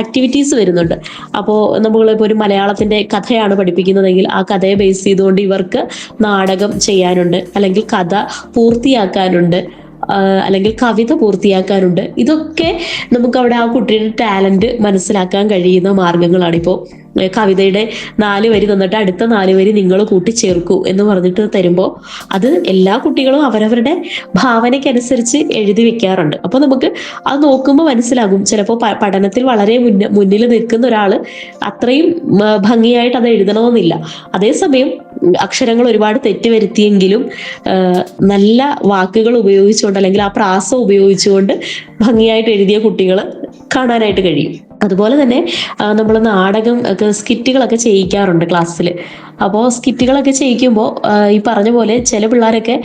ആക്ടിവിറ്റീസ് വരുന്നുണ്ട്. അപ്പോൾ നമ്മളിപ്പോൾ ഒരു മലയാളത്തിന്റെ കഥയാണ് പഠിപ്പിക്കുന്നതെങ്കിൽ ആ കഥയെ ബേസ് ചെയ്തുകൊണ്ട് ഇവർക്ക് നാടകം ചെയ്യാനുണ്ട്, അല്ലെങ്കിൽ കഥ പൂർത്തിയാക്കാനുണ്ട്, അല്ലെങ്കിൽ കവിത പൂർത്തിയാക്കാനുണ്ട്. ഇതൊക്കെ നമുക്ക് അവിടെ ആ കുട്ടിയുടെ ടാലന്റ് മനസ്സിലാക്കാൻ കഴിയുന്ന മാർഗങ്ങളാണ്. ഇപ്പോൾ കവിതയുടെ 4 വരി തന്നിട്ട് അടുത്ത 4 വരി നിങ്ങൾ കൂട്ടിച്ചേർക്കൂ എന്ന് പറഞ്ഞിട്ട് തരുമ്പോൾ അത് എല്ലാ കുട്ടികളും അവരവരുടെ ഭാവനയ്ക്കനുസരിച്ച് എഴുതി വെക്കാറുണ്ട്. അപ്പൊ നമുക്ക് അത് നോക്കുമ്പോൾ മനസ്സിലാകും, ചിലപ്പോൾ പഠനത്തിൽ വളരെ മുന്നിൽ നിൽക്കുന്ന ഒരാൾ അത്രയും ഭംഗിയായിട്ട് അത് എഴുതണമെന്നില്ല. അതേസമയം അക്ഷരങ്ങൾ ഒരുപാട് തെറ്റുവരുത്തിയെങ്കിലും നല്ല വാക്കുകൾ ഉപയോഗിച്ചുകൊണ്ട് അല്ലെങ്കിൽ ആ പ്രാസം ഉപയോഗിച്ചുകൊണ്ട് ഭംഗിയായിട്ട് എഴുതിയ കുട്ടികൾ കാണാനായിട്ട് കഴിയും. അതുപോലെ തന്നെ നമ്മൾ നാടകം ഒക്കെ സ്കിറ്റുകളൊക്കെ ചെയ്യിക്കാറുണ്ട് ക്ലാസ്സിൽ. അപ്പോൾ സ്കിറ്റുകളൊക്കെ ചെയ്യിക്കുമ്പോൾ ഈ പറഞ്ഞ പോലെ ചില പിള്ളേരൊക്കെ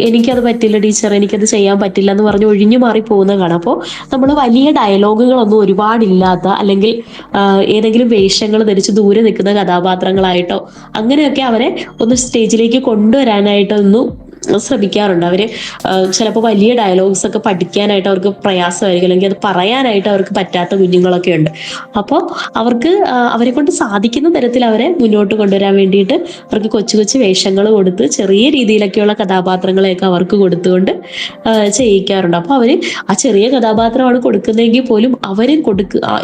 എനിക്കത് പറ്റില്ല ടീച്ചർ, എനിക്കത് ചെയ്യാൻ പറ്റില്ല എന്ന് പറഞ്ഞ് ഒഴിഞ്ഞു മാറി പോകുന്ന കാണാം. അപ്പോൾ നമ്മൾ വലിയ ഡയലോഗുകളൊന്നും ഒരുപാടില്ലാത്ത, അല്ലെങ്കിൽ ഏതെങ്കിലും വേഷങ്ങൾ ധരിച്ച് ദൂരെ നിൽക്കുന്ന കഥാപാത്രങ്ങളായിട്ടോ അങ്ങനെയൊക്കെ അവരെ ഒന്ന് സ്റ്റേജിലേക്ക് കൊണ്ടുവരാനായിട്ടൊന്നും ശ്രമിക്കാറുണ്ട്. അവര് ചിലപ്പോൾ വലിയ ഡയലോഗ്സ് ഒക്കെ പഠിക്കാനായിട്ട് അവർക്ക് പ്രയാസമായിരിക്കും, അല്ലെങ്കിൽ അത് പറയാനായിട്ട് അവർക്ക് പറ്റാത്ത കുഞ്ഞുങ്ങളൊക്കെ ഉണ്ട്. അപ്പോൾ അവർക്ക് അവരെ കൊണ്ട് സാധിക്കുന്ന തരത്തിൽ അവരെ മുന്നോട്ട് കൊണ്ടുവരാൻ വേണ്ടിയിട്ട് അവർക്ക് കൊച്ചു കൊച്ചു വേഷങ്ങൾ കൊടുത്ത് ചെറിയ രീതിയിലൊക്കെയുള്ള കഥാപാത്രങ്ങളെയൊക്കെ അവർക്ക് കൊടുത്തുകൊണ്ട് ചെയ്യിക്കാറുണ്ട്. അപ്പോൾ അവര് ആ ചെറിയ കഥാപാത്രമാണ് കൊടുക്കുന്നതെങ്കിൽ പോലും അവര്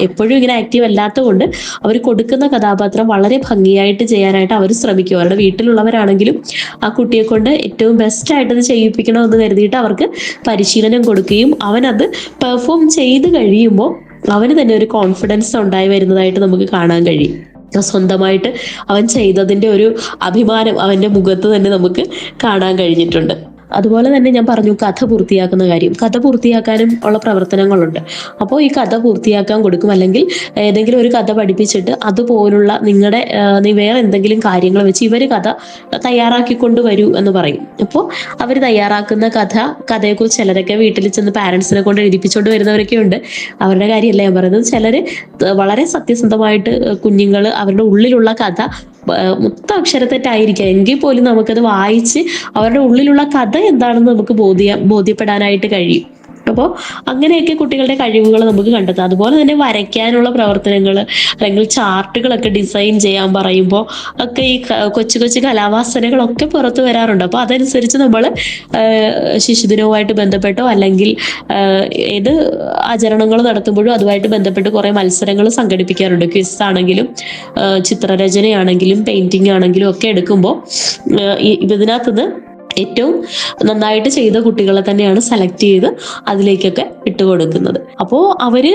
എപ്പോഴും ഇങ്ങനെ ആക്റ്റീവ് അല്ലാത്ത കൊണ്ട് അവർ കൊടുക്കുന്ന കഥാപാത്രം വളരെ ഭംഗിയായിട്ട് ചെയ്യാനായിട്ട് അവർ ശ്രമിക്കും. അവരുടെ വീട്ടിലുള്ളവരാണെങ്കിലും ആ കുട്ടിയെ കൊണ്ട് ഏറ്റവും ബെസ്റ്റ് ആയിട്ട് അത് ചെയ്യിപ്പിക്കണമെന്ന് കരുതിയിട്ട് അവർക്ക് പരിശീലനം കൊടുക്കുകയും അവനത് പെർഫോം ചെയ്ത് കഴിയുമ്പോൾ അവന് തന്നെ ഒരു കോൺഫിഡൻസ് ഉണ്ടായി വരുന്നതായിട്ട് നമുക്ക് കാണാൻ കഴിയും. സ്വന്തമായിട്ട് അവൻ ചെയ്തതിന്റെ ഒരു അഭിമാനം അവന്റെ മുഖത്ത് തന്നെ നമുക്ക് കാണാൻ കഴിഞ്ഞിട്ടുണ്ട്. അതുപോലെ തന്നെ ഞാൻ പറഞ്ഞു കഥ പൂർത്തിയാക്കുന്ന കാര്യം. കഥ പൂർത്തിയാക്കാനും ഉള്ള പ്രവർത്തനങ്ങളുണ്ട്. അപ്പോൾ ഈ കഥ പൂർത്തിയാക്കാൻ കൊടുക്കും, അല്ലെങ്കിൽ ഏതെങ്കിലും ഒരു കഥ പഠിപ്പിച്ചിട്ട് അതുപോലുള്ള നീ വേറെ എന്തെങ്കിലും കാര്യങ്ങൾ വെച്ച് ഇവര് കഥ തയ്യാറാക്കിക്കൊണ്ട് വരൂ എന്ന് പറയും. അപ്പോൾ അവർ തയ്യാറാക്കുന്ന കഥയെക്കുറിച്ച് ചിലരൊക്കെ വീട്ടിൽ ചെന്ന് പാരൻസിനെ കൊണ്ട് എഴുതിപ്പിച്ചുകൊണ്ട് വരുന്നവരൊക്കെ ഉണ്ട്. അവരുടെ കാര്യമല്ല ഞാൻ പറയുന്നത്. ചിലര് വളരെ സത്യസന്ധമായിട്ട് കുഞ്ഞുങ്ങൾ അവരുടെ ഉള്ളിലുള്ള കഥ മൊത്തം അക്ഷരത്തെറ്റായിരിക്കാം എങ്കിൽ പോലും നമുക്കത് വായിച്ച് അവരുടെ ഉള്ളിലുള്ള കഥ എന്താണെന്ന് നമുക്ക് ബോധ്യപ്പെടാനായിട്ട് കഴിയും. അപ്പോൾ അങ്ങനെയൊക്കെ കുട്ടികളുടെ കഴിവുകൾ നമുക്ക് കണ്ടെത്താം. അതുപോലെ തന്നെ വരയ്ക്കാനുള്ള പ്രവർത്തനങ്ങൾ, അല്ലെങ്കിൽ ചാർട്ടുകളൊക്കെ ഡിസൈൻ ചെയ്യാൻ പറയുമ്പോൾ ഒക്കെ ഈ കൊച്ചു കൊച്ചു കലാവാസനകളൊക്കെ പുറത്തു വരാറുണ്ട്. അപ്പോൾ അതനുസരിച്ച് നമ്മൾ ശിശുദിനവുമായിട്ട് ബന്ധപ്പെട്ടോ അല്ലെങ്കിൽ ഏത് ആചരണങ്ങൾ നടത്തുമ്പോഴും അതുമായിട്ട് ബന്ധപ്പെട്ട് കുറെ മത്സരങ്ങൾ സംഘടിപ്പിക്കാറുണ്ട്. ക്വിസ് ആണെങ്കിലും ചിത്രരചനയാണെങ്കിലും പെയിന്റിംഗ് ആണെങ്കിലും ഒക്കെ എടുക്കുമ്പോൾ ഇതിനകത്തുനിന്ന് ഏറ്റവും നന്നായിട്ട് ചെയ്ത കുട്ടികളെ തന്നെയാണ് സെലക്ട് ചെയ്ത് അതിലേക്കൊക്കെ ഇട്ടുകൊടുക്കുന്നത്. അപ്പോൾ അവര്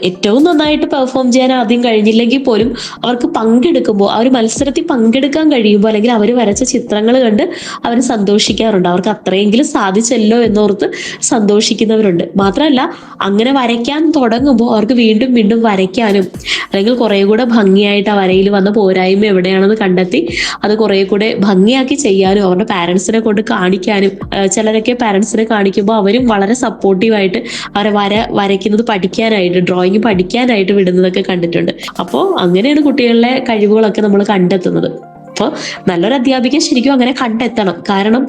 ഏറ്റവും നന്നായിട്ട് പെർഫോം ചെയ്യാൻ ആദ്യം കഴിഞ്ഞില്ലെങ്കിൽ പോലും അവർക്ക് പങ്കെടുക്കുമ്പോൾ, ആ ഒരു മത്സരത്തിൽ പങ്കെടുക്കാൻ കഴിയുമ്പോൾ, അല്ലെങ്കിൽ അവർ വരച്ച ചിത്രങ്ങൾ കണ്ട് അവർ സന്തോഷിക്കാറുണ്ട്. അവർക്ക് അത്രയെങ്കിലും സാധിച്ചല്ലോ എന്നോർത്ത് സന്തോഷിക്കുന്നവരുണ്ട്. മാത്രമല്ല, അങ്ങനെ വരയ്ക്കാൻ തുടങ്ങുമ്പോൾ അവർക്ക് വീണ്ടും വീണ്ടും വരയ്ക്കാനും, അല്ലെങ്കിൽ കുറെ കൂടെ ഭംഗിയായിട്ട് ആ വരയിൽ വന്ന പോരായ്മ എവിടെയാണെന്ന് കണ്ടെത്തി അത് കുറെ കൂടെ ഭംഗിയാക്കി ചെയ്യാനും അവരുടെ പാരന്റ്സിനെ കൊണ്ട് കാണിക്കാനും, ചിലരൊക്കെ പാരന്റ്സിനെ കാണിക്കുമ്പോൾ അവരും വളരെ സപ്പോർട്ടീവായിട്ട് അവരെ വരയ്ക്കുന്നത് പഠിക്കാനായിട്ട്, ഡ്രോയിങ് പഠിക്കാനായിട്ട് വിടുന്നതൊക്കെ കണ്ടിട്ടുണ്ട്. അപ്പോൾ അങ്ങനെയാണ് കുട്ടികളിലെ കഴിവുകളൊക്കെ നമ്മൾ കണ്ടെത്തുന്നത്. അപ്പോൾ നല്ലൊരു അധ്യാപിക ശരിക്കും അങ്ങനെ കണ്ടെത്തണം. കാരണം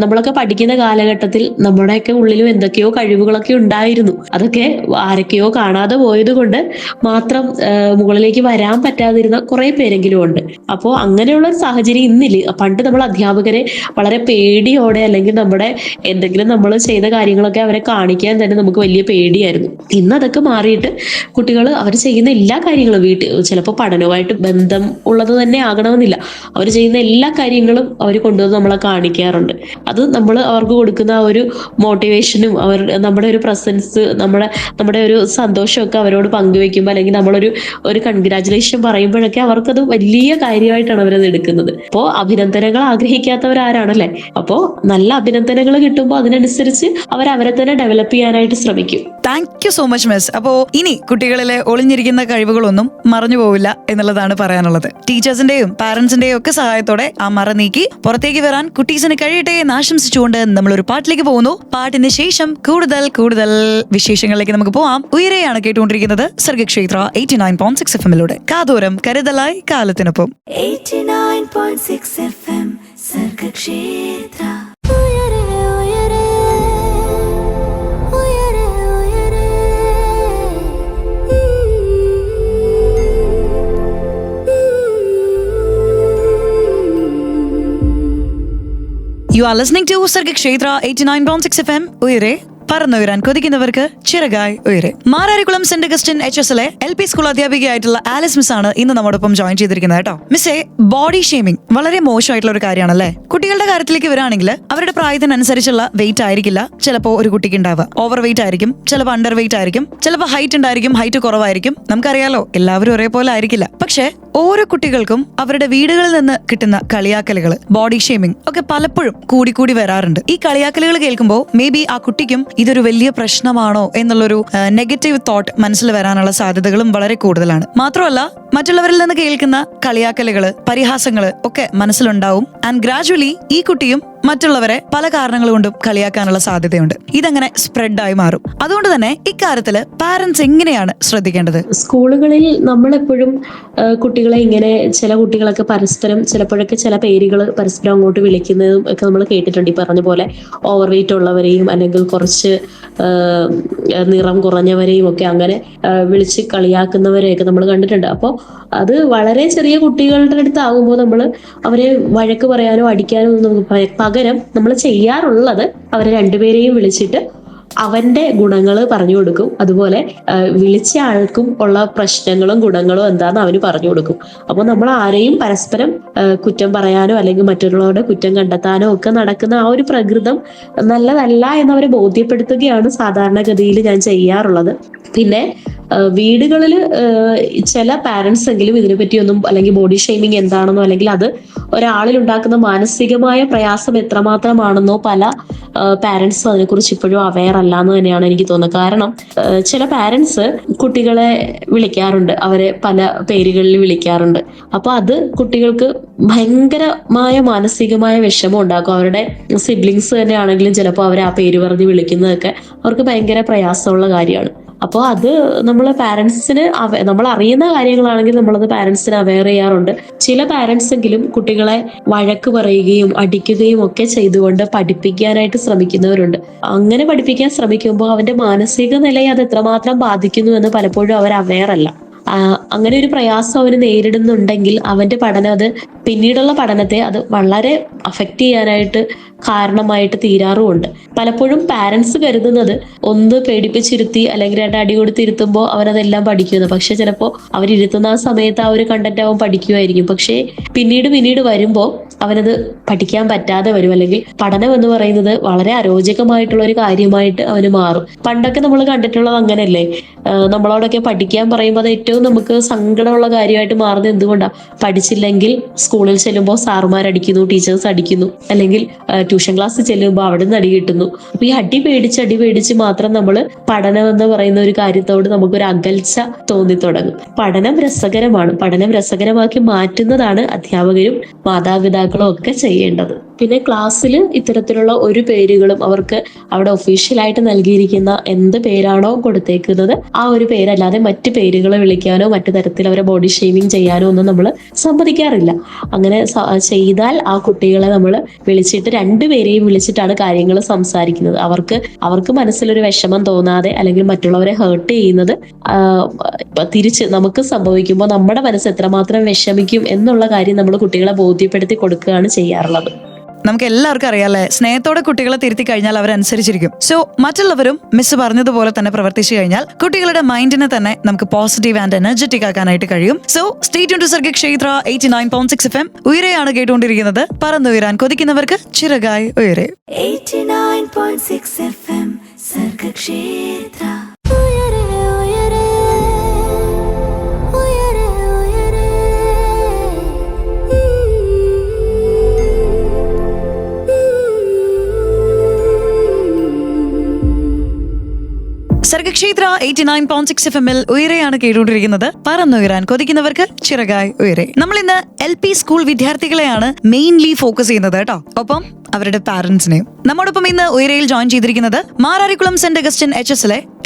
നമ്മളൊക്കെ പഠിക്കുന്ന കാലഘട്ടത്തിൽ നമ്മുടെയൊക്കെ ഉള്ളിലും എന്തൊക്കെയോ കഴിവുകളൊക്കെ ഉണ്ടായിരുന്നു. അതൊക്കെ ആരൊക്കെയോ കാണാതെ പോയത് കൊണ്ട് മാത്രം മുകളിലേക്ക് വരാൻ പറ്റാതിരുന്ന കുറെ പേരെങ്കിലും ഉണ്ട്. അപ്പോൾ അങ്ങനെയുള്ള ഒരു സാഹചര്യം ഇന്നില്ല. പണ്ട് നമ്മൾ അധ്യാപകരെ വളരെ പേടിയോടെ, അല്ലെങ്കിൽ നമ്മുടെ എന്തെങ്കിലും നമ്മൾ ചെയ്ത കാര്യങ്ങളൊക്കെ അവരെ കാണിക്കാൻ തന്നെ നമുക്ക് വലിയ പേടിയായിരുന്നു. ഇന്ന് അതൊക്കെ മാറിയിട്ട് കുട്ടികൾ അവർ ചെയ്യുന്ന എല്ലാ കാര്യങ്ങളും, വീട്ടിൽ ചിലപ്പോൾ പഠനവുമായിട്ട് ബന്ധം ഉള്ളത് തന്നെ ആകണമെന്നില്ല, അവർ ചെയ്യുന്ന എല്ലാ കാര്യങ്ങളും അവർ കൊണ്ടുവന്ന് നമ്മളെ കാണിക്കാറുണ്ട്. അത് നമ്മൾ അവർക്ക് കൊടുക്കുന്ന ആ ഒരു മോട്ടിവേഷനും നമ്മുടെ ഒരു പ്രസൻസ്, നമ്മുടെ ഒരു സന്തോഷമൊക്കെ അവരോട് പങ്കുവെക്കുമ്പോൾ, അല്ലെങ്കിൽ നമ്മളൊരു കൺഗ്രാജുലേഷൻ പറയുമ്പോഴൊക്കെ അവർക്കത് വലിയ കാര്യമായിട്ടാണ് അവരത് എടുക്കുന്നത്. അപ്പോൾ അഭിനന്ദനങ്ങൾ ആഗ്രഹിക്കാത്തവരാരാണല്ലേ? അപ്പോൾ നല്ല അഭിനന്ദനങ്ങൾ കിട്ടുമ്പോൾ അതിനനുസരിച്ച് അവരെ തന്നെ ഡെവലപ്പ് ചെയ്യാനായിട്ട് ശ്രമിക്കും. Thank you so much miss. അപ്പോ ഇനി കുട്ടികളിലെ ഒളിഞ്ഞിരിക്കുന്ന കഴിവുകളൊന്നും മറഞ്ഞു പോവില്ല എന്നുള്ളതാണ് പറയാനുള്ളത്. ടീച്ചേഴ്സിന്റെയും പാരന്റ്സിന്റെയും ഒക്കെ സഹായത്തോടെ ആ മറ നീക്കി പുറത്തേക്ക് വരാൻ കുട്ടീസിന് കഴിയട്ടെ എന്ന് ആശംസിച്ചുകൊണ്ട് നമ്മളൊരു പാട്ടിലേക്ക് പോകുന്നു. പാട്ടിന് ശേഷം കൂടുതൽ വിശേഷങ്ങളിലേക്ക് നമുക്ക് പോവാം. ഉയരെയാണ് കേട്ടുകൊണ്ടിരിക്കുന്നത് സർഗക്ഷേത്ര 89.6 FM-ലൂടെ. കാതോരം കരുതലായി കാലത്തിനൊപ്പം. 89.6 FM Sargakshetra. You are listening to Sargakshetra 89.6 FM. Uyare പറന്നുയരാൻ കൊതിക്കുന്നവർക്ക് ചിറകായി ഉയരെ. മാരാരിക്കുളം സെന്റ് അഗസ്റ്റിൻ HSലെ LP സ്കൂൾ അധ്യാപികയായിട്ടുള്ള ആലിസ് മിസ് ആണ് ഇന്ന് നമ്മോടൊപ്പം ജോയിൻ ചെയ്തിരിക്കുന്നത് കേട്ടോ. മിസ്സേ, ബോഡി ഷേമിംഗ് വളരെ മോശമായിട്ടുള്ള ഒരു കാര്യമാണല്ലേ? കുട്ടികളുടെ കാര്യത്തിലേക്ക് വരികയാണെങ്കിൽ അവരുടെ പ്രായത്തിനനുസരിച്ചുള്ള വെയിറ്റ് ആയിരിക്കില്ല ചിലപ്പോൾ ഒരു കുട്ടിക്ക് ഉണ്ടാവുക. ഓവർ വെയിറ്റ് ആയിരിക്കും, ചിലപ്പോൾ അണ്ടർ വെയിറ്റ് ആയിരിക്കും, ചിലപ്പോൾ ഹൈറ്റ് ഉണ്ടായിരിക്കും, ഹൈറ്റ് കുറവായിരിക്കും. നമുക്കറിയാലോ, എല്ലാവരും ഒരേപോലെ ആയിരിക്കില്ല. പക്ഷേ ഓരോ കുട്ടികൾക്കും അവരുടെ വീടുകളിൽ നിന്ന് കിട്ടുന്ന കളിയാക്കലുകൾ, ബോഡി ഷേമിംഗ് ഒക്കെ പലപ്പോഴും കൂടി വരാറുണ്ട്. ഈ കളിയാക്കലുകൾ കേൾക്കുമ്പോൾ മേ ബി ആ കുട്ടിക്കും ഇതൊരു വലിയ പ്രശ്നമാണോ എന്നുള്ളൊരു നെഗറ്റീവ് തോട്ട് മനസ്സിൽ വരാനുള്ള സാധ്യതകളും വളരെ കൂടുതലാണ്. മാത്രമല്ല, മറ്റുള്ളവരിൽ നിന്ന് കേൾക്കുന്ന കളിയാക്കലുകള്, പരിഹാസങ്ങള് ഒക്കെ മനസ്സിലുണ്ടാവും. ആൻഡ് ഗ്രാജുവലി ഈ കുട്ടിയും മറ്റുള്ളവരെ പല കാരണങ്ങൾ കൊണ്ടും കളിയാക്കാനുള്ള സാധ്യതയുണ്ട്. ഇതങ്ങനെ സ്പ്രെഡായി മാറും. അതുകൊണ്ട് തന്നെ ഇക്കാര്യത്തില് പാരന്റ്സ് എങ്ങനെയാണ് ശ്രദ്ധിക്കേണ്ടത്? സ്കൂളുകളിൽ നമ്മളെപ്പോഴും കുട്ടികളെ ഇങ്ങനെ, ചില കുട്ടികളൊക്കെ പരസ്പരം ചിലപ്പോഴൊക്കെ ചില പേരുകൾ പരസ്പരം അങ്ങോട്ട് വിളിക്കുന്നതും ഒക്കെ നമ്മൾ കേട്ടിട്ടുണ്ട്. ഈ പറഞ്ഞ പോലെ ഓവർ വെയിറ്റ് ഉള്ളവരെയും അല്ലെങ്കിൽ കുറച്ച് നിറം കുറഞ്ഞവരെയും ഒക്കെ അങ്ങനെ വിളിച്ച് കളിയാക്കുന്നവരെയൊക്കെ നമ്മൾ കണ്ടിട്ടുണ്ട്. അപ്പോൾ അത് വളരെ ചെറിയ കുട്ടികളുടെ അടുത്താകുമ്പോൾ നമ്മൾ അവരെ വഴക്ക് പറയാനോ അടിക്കാനോ നമുക്ക് പകരം നമ്മൾ ചെയ്യാറുള്ളത് അവരെ രണ്ടുപേരെയും വിളിച്ചിട്ട് അവന്റെ ഗുണങ്ങൾ പറഞ്ഞു കൊടുക്കും. അതുപോലെ വിളിച്ച ആൾക്കും ഉള്ള പ്രശ്നങ്ങളും ഗുണങ്ങളും എന്താണെന്ന് അവന് പറഞ്ഞു കൊടുക്കും. അപ്പോൾ നമ്മൾ ആരെയും പരസ്പരം കുറ്റം പറയാനോ അല്ലെങ്കിൽ മറ്റുള്ളവരുടെ കുറ്റം കണ്ടെത്താനോ ഒക്കെ നടക്കുന്ന ആ ഒരു പ്രകൃതം നല്ലതല്ല എന്നവരെ ബോധ്യപ്പെടുത്തുകയാണ് സാധാരണഗതിയിൽ ഞാൻ ചെയ്യാറുള്ളത്. പിന്നെ വീടുകളിൽ ചില പാരന്റ്സ് എങ്കിലും ഇതിനെപ്പറ്റിയൊന്നും, അല്ലെങ്കിൽ ബോഡി ഷെയ്മിങ് എന്താണെന്നോ അല്ലെങ്കിൽ അത് ഒരാളിൽ ഉണ്ടാക്കുന്ന മാനസികമായ പ്രയാസം എത്രമാത്രമാണെന്നോ പല പാരന്റ്സും അതിനെക്കുറിച്ച് ഇപ്പോഴും അവെയർ അല്ല എന്ന് തന്നെയാണ് എനിക്ക് തോന്നുന്നത്. കാരണം ചില പാരന്റ്സ് കുട്ടികളെ വിളിക്കാറുണ്ട്, അവരെ പല പേരുകളിൽ വിളിക്കാറുണ്ട്. അപ്പൊ അത് കുട്ടികൾക്ക് ഭയങ്കരമായ മാനസികമായ വിഷമം ഉണ്ടാക്കും. അവരുടെ സിബ്ലിങ്സ് തന്നെ ആണെങ്കിലും ചിലപ്പോൾ അവരെ ആ പേര് പറഞ്ഞ് വിളിക്കുന്നതൊക്കെ അവർക്ക് ഭയങ്കര പ്രയാസമുള്ള കാര്യമാണ്. അപ്പോൾ അത് നമ്മൾ പാരന്റ്സിന് നമ്മൾ അറിയുന്ന കാര്യങ്ങളാണെങ്കിൽ നമ്മളത് പാരന്റ്സിന് അവെയർ ചെയ്യാറുണ്ട്. ചില പാരന്റ്സ് എങ്കിലും കുട്ടികളെ വഴക്ക് പറയുകയും അടിക്കുകയും ഒക്കെ ചെയ്തുകൊണ്ട് പഠിപ്പിക്കാനായിട്ട് ശ്രമിക്കുന്നവരുണ്ട്. അങ്ങനെ പഠിപ്പിക്കാൻ ശ്രമിക്കുമ്പോൾ അവന്റെ മാനസിക നിലയെ അത് എത്രമാത്രം ബാധിക്കുന്നു എന്ന് പലപ്പോഴും അവർ അവെയർ അല്ല. അങ്ങനെ ഒരു പ്രയാസം അവന് നേരിടുന്നുണ്ടെങ്കിൽ അവന്റെ പഠനം, അത് പിന്നീടുള്ള പഠനത്തെ അത് വളരെ അഫക്റ്റ് ചെയ്യാനായിട്ട് കാരണമായിട്ട് തീരാറുമുണ്ട്. പലപ്പോഴും പാരന്റ്സ് കരുതുന്നത് ഒന്ന് പേടിപ്പിച്ചിരുത്തി അല്ലെങ്കിൽ രണ്ട് അടി കൊടുത്തിരുത്തുമ്പോൾ അവനതെല്ലാം പഠിക്കുന്നു. പക്ഷെ ചിലപ്പോൾ അവരിരുത്തുന്ന ആ സമയത്ത് ആ ഒരു കണ്ടന്റ് അവൻ പഠിക്കുമായിരിക്കും. പക്ഷേ പിന്നീട് വരുമ്പോൾ അവനത് പഠിക്കാൻ പറ്റാതെ വരും, അല്ലെങ്കിൽ പഠനം എന്ന് പറയുന്നത് വളരെ അരോചകമായിട്ടുള്ള ഒരു കാര്യമായിട്ട് അവന് മാറും. പണ്ടൊക്കെ നമ്മൾ കണ്ടിട്ടുള്ളത് അങ്ങനെയല്ലേ, നമ്മളോടൊക്കെ പഠിക്കാൻ പറയുമ്പോൾ അത് ഏറ്റവും നമുക്ക് സങ്കടമുള്ള കാര്യമായിട്ട് മാറുന്നത് എന്തുകൊണ്ടാണ്? പഠിച്ചില്ലെങ്കിൽ സ്കൂളിൽ ചെല്ലുമ്പോൾ സാറുമാർ അടിക്കുന്നു, ടീച്ചേഴ്സ് അടിക്കുന്നു, അല്ലെങ്കിൽ ട്യൂഷൻ ക്ലാസ്സിൽ ചെല്ലുമ്പോൾ അവിടെ നിന്ന് അടി കിട്ടുന്നു. അപ്പൊ ഈ അടി പേടിച്ച് മാത്രം നമ്മൾ പഠനം എന്ന് പറയുന്ന ഒരു കാര്യത്തോട് നമുക്കൊരു അകൽച്ച തോന്നി തുടങ്ങും. പഠനം രസകരമാണ്. പഠനം രസകരമാക്കി മാറ്റുന്നതാണ് അധ്യാപകരും മാതാപിതാക്കളും ഒക്കെ ചെയ്യേണ്ടത്. പിന്നെ ക്ലാസ്സിൽ ഇത്തരത്തിലുള്ള ഒരു പേരുകളും അവർക്ക് അവിടെ ഒഫീഷ്യലായിട്ട് നൽകിയിരിക്കുന്ന എന്ത് പേരാണോ കൊടുത്തേക്കുന്നത് ആ ഒരു പേരല്ലാതെ മറ്റ് പേരുകൾ വിളിക്കാനോ മറ്റു തരത്തിൽ അവരെ ബോഡി ഷെയ്മിങ് ചെയ്യാനോ ഒന്നും നമ്മൾ സമ്മതിക്കാറില്ല. അങ്ങനെ ചെയ്താൽ ആ കുട്ടികളെ നമ്മൾ വിളിച്ചിട്ട് രണ്ടുപേരെയും വിളിച്ചിട്ടാണ് കാര്യങ്ങൾ സംസാരിക്കുന്നത്. അവർക്ക് മനസ്സിലൊരു വിഷമം തോന്നാതെ അല്ലെങ്കിൽ മറ്റുള്ളവരെ ഹേർട്ട് ചെയ്യുന്നത് തിരിച്ച് നമുക്ക് സംഭവിക്കുമ്പോൾ നമ്മുടെ മനസ്സ് എത്രമാത്രം വിഷമിക്കും എന്നുള്ള കാര്യം നമ്മൾ കുട്ടികളെ ബോധ്യപ്പെടുത്തി കൊടുക്കുകയാണ് ചെയ്യാറുള്ളത്. നമുക്ക് എല്ലാവർക്കും അറിയാലേ, സ്നേഹത്തോടെ കുട്ടികളെ തിരുത്തി കഴിഞ്ഞാൽ അവരനുസരിച്ചിരിക്കും. സോ മറ്റുള്ളവരും മിസ് പറഞ്ഞതുപോലെ തന്നെ പ്രവർത്തിച്ചു കഴിഞ്ഞാൽ കുട്ടികളുടെ മൈൻഡിനെ തന്നെ നമുക്ക് പോസിറ്റീവ് ആൻഡ് എനർജറ്റിക് ആക്കാനായിട്ട് കഴിയും. So stay tune to Sargakshetra 89.6 FM. ഉയരെയാണ് കേട്ടുകൊണ്ടിരിക്കുന്നത്. പറന്നുയരാൻ കൊതിക്കുന്നവർക്ക് ചിറകായി ഉയരെ. 89.6 FM സർഗക്ഷേത്ര. സർഗക്ഷേത്ര 89.6 FM ഉയരെയാണ് കേട്ടുകൊണ്ടിരിക്കുന്നത്. പറന്നുയരാൻ കൊതിക്കുന്നവർക്ക് ചിറകായി ഉയരെ. നമ്മൾ ഇന്ന് LP സ്കൂൾ വിദ്യാർത്ഥികളെയാണ് മെയിൻലി ഫോക്കസ് ചെയ്യുന്നത് കേട്ടോ. ഒപ്പം അവരുടെ പാരന്റ്സിനെയും. നമ്മോടൊപ്പം ഇന്ന് ഉയരയിൽ ജോയിൻ ചെയ്തിരിക്കുന്നത് Mararikulam Saint Augustine HS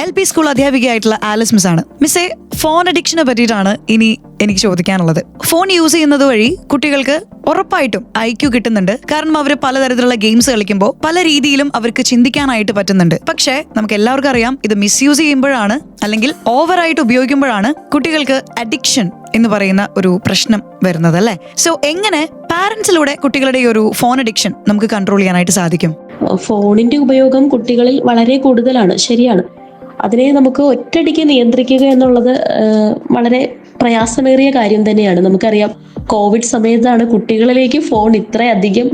LP school അധ്യാപികയായിട്ടുള്ള ആലിസ് മിസ് ആണ്. മിസ്സേ, ഫോൺ അഡിക്ഷനെ പറ്റിയിട്ടാണ് ഇനി എനിക്ക് ചോദിക്കാനുള്ളത്. ഫോൺ യൂസ് ചെയ്യുന്നത് വഴി കുട്ടികൾക്ക് ഉറപ്പായിട്ടും IQ കിട്ടുന്നുണ്ട്. കാരണം അവർ പലതരത്തിലുള്ള ഗെയിംസ് കളിക്കുമ്പോൾ പല രീതിയിലും അവർക്ക് ചിന്തിക്കാനായിട്ട് പറ്റുന്നുണ്ട്. പക്ഷേ നമുക്ക് എല്ലാവർക്കും അറിയാം, ഇത് മിസ്യൂസ് ചെയ്യുമ്പോഴാണ് അല്ലെങ്കിൽ ഓവറായിട്ട് ഉപയോഗിക്കുമ്പോഴാണ് കുട്ടികൾക്ക് അഡിക്ഷൻ എന്ന് പറയുന്ന ഒരു പ്രശ്നം വരുന്നത് അല്ലേ. സോ എങ്ങനെ പാരന്റ്സിലൂടെ കുട്ടികളുടെ ഈ ഒരു ഫോൺ അഡിക്ഷൻ നമുക്ക് കൺട്രോൾ ചെയ്യാനായിട്ട് സാധിക്കും? ഫോണിന്റെ ഉപയോഗം കുട്ടികളിൽ വളരെ കൂടുതലാണ്, ശരിയാണ്. അതിനെ നമുക്ക് ഒറ്റയടിക്ക് നിയന്ത്രിക്കുക എന്നുള്ളത് വളരെ പ്രയാസമേറിയ കാര്യം തന്നെയാണ്. നമുക്കറിയാം, കോവിഡ് സമയത്താണ് കുട്ടികളിലേക്ക് ഫോൺ ഇത്രയധികം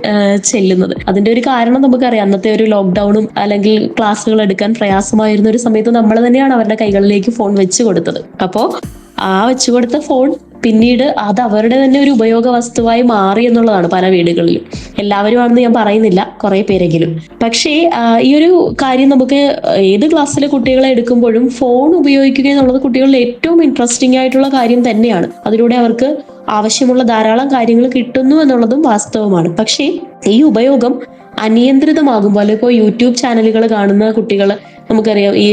ചെല്ലുന്നത്. അതിന്റെ ഒരു കാരണം നമുക്കറിയാം. അന്നത്തെ ഒരു ലോക്ക്ഡൌണും അല്ലെങ്കിൽ ക്ലാസ്സുകൾ എടുക്കാൻ പ്രയാസമായിരുന്ന ഒരു സമയത്ത് നമ്മൾ തന്നെയാണ് അവരുടെ കൈകളിലേക്ക് ഫോൺ വെച്ചു കൊടുത്തത്. അപ്പോൾ ആ വെച്ചു കൊടുത്ത ഫോൺ പിന്നീട് അത് അവരുടെ തന്നെ ഒരു ഉപയോഗ വസ്തുവായി മാറി എന്നുള്ളതാണ് പല വീടുകളിലും. എല്ലാവരും ആണെന്ന് ഞാൻ പറയുന്നില്ല, കുറെ പേരെങ്കിലും. പക്ഷേ ഈ ഒരു കാര്യം നമുക്ക് ഏത് ക്ലാസ്സിലെ കുട്ടികളെ എടുക്കുമ്പോഴും ഫോൺ ഉപയോഗിക്കുക എന്നുള്ളത് കുട്ടികളുടെ ഏറ്റവും ഇൻട്രസ്റ്റിംഗ് ആയിട്ടുള്ള കാര്യം തന്നെയാണ്. അതിലൂടെ അവർക്ക് ആവശ്യമുള്ള ധാരാളം കാര്യങ്ങൾ കിട്ടുന്നു എന്നുള്ളതും വാസ്തവമാണ്. പക്ഷേ ഈ ഉപയോഗം അനിയന്ത്രിതമാകുമ്പോൾ, അല്ലെങ്കിൽ ഇപ്പോൾ യൂട്യൂബ് ചാനലുകൾ കാണുന്ന കുട്ടികൾ, നമുക്കറിയാം ഈ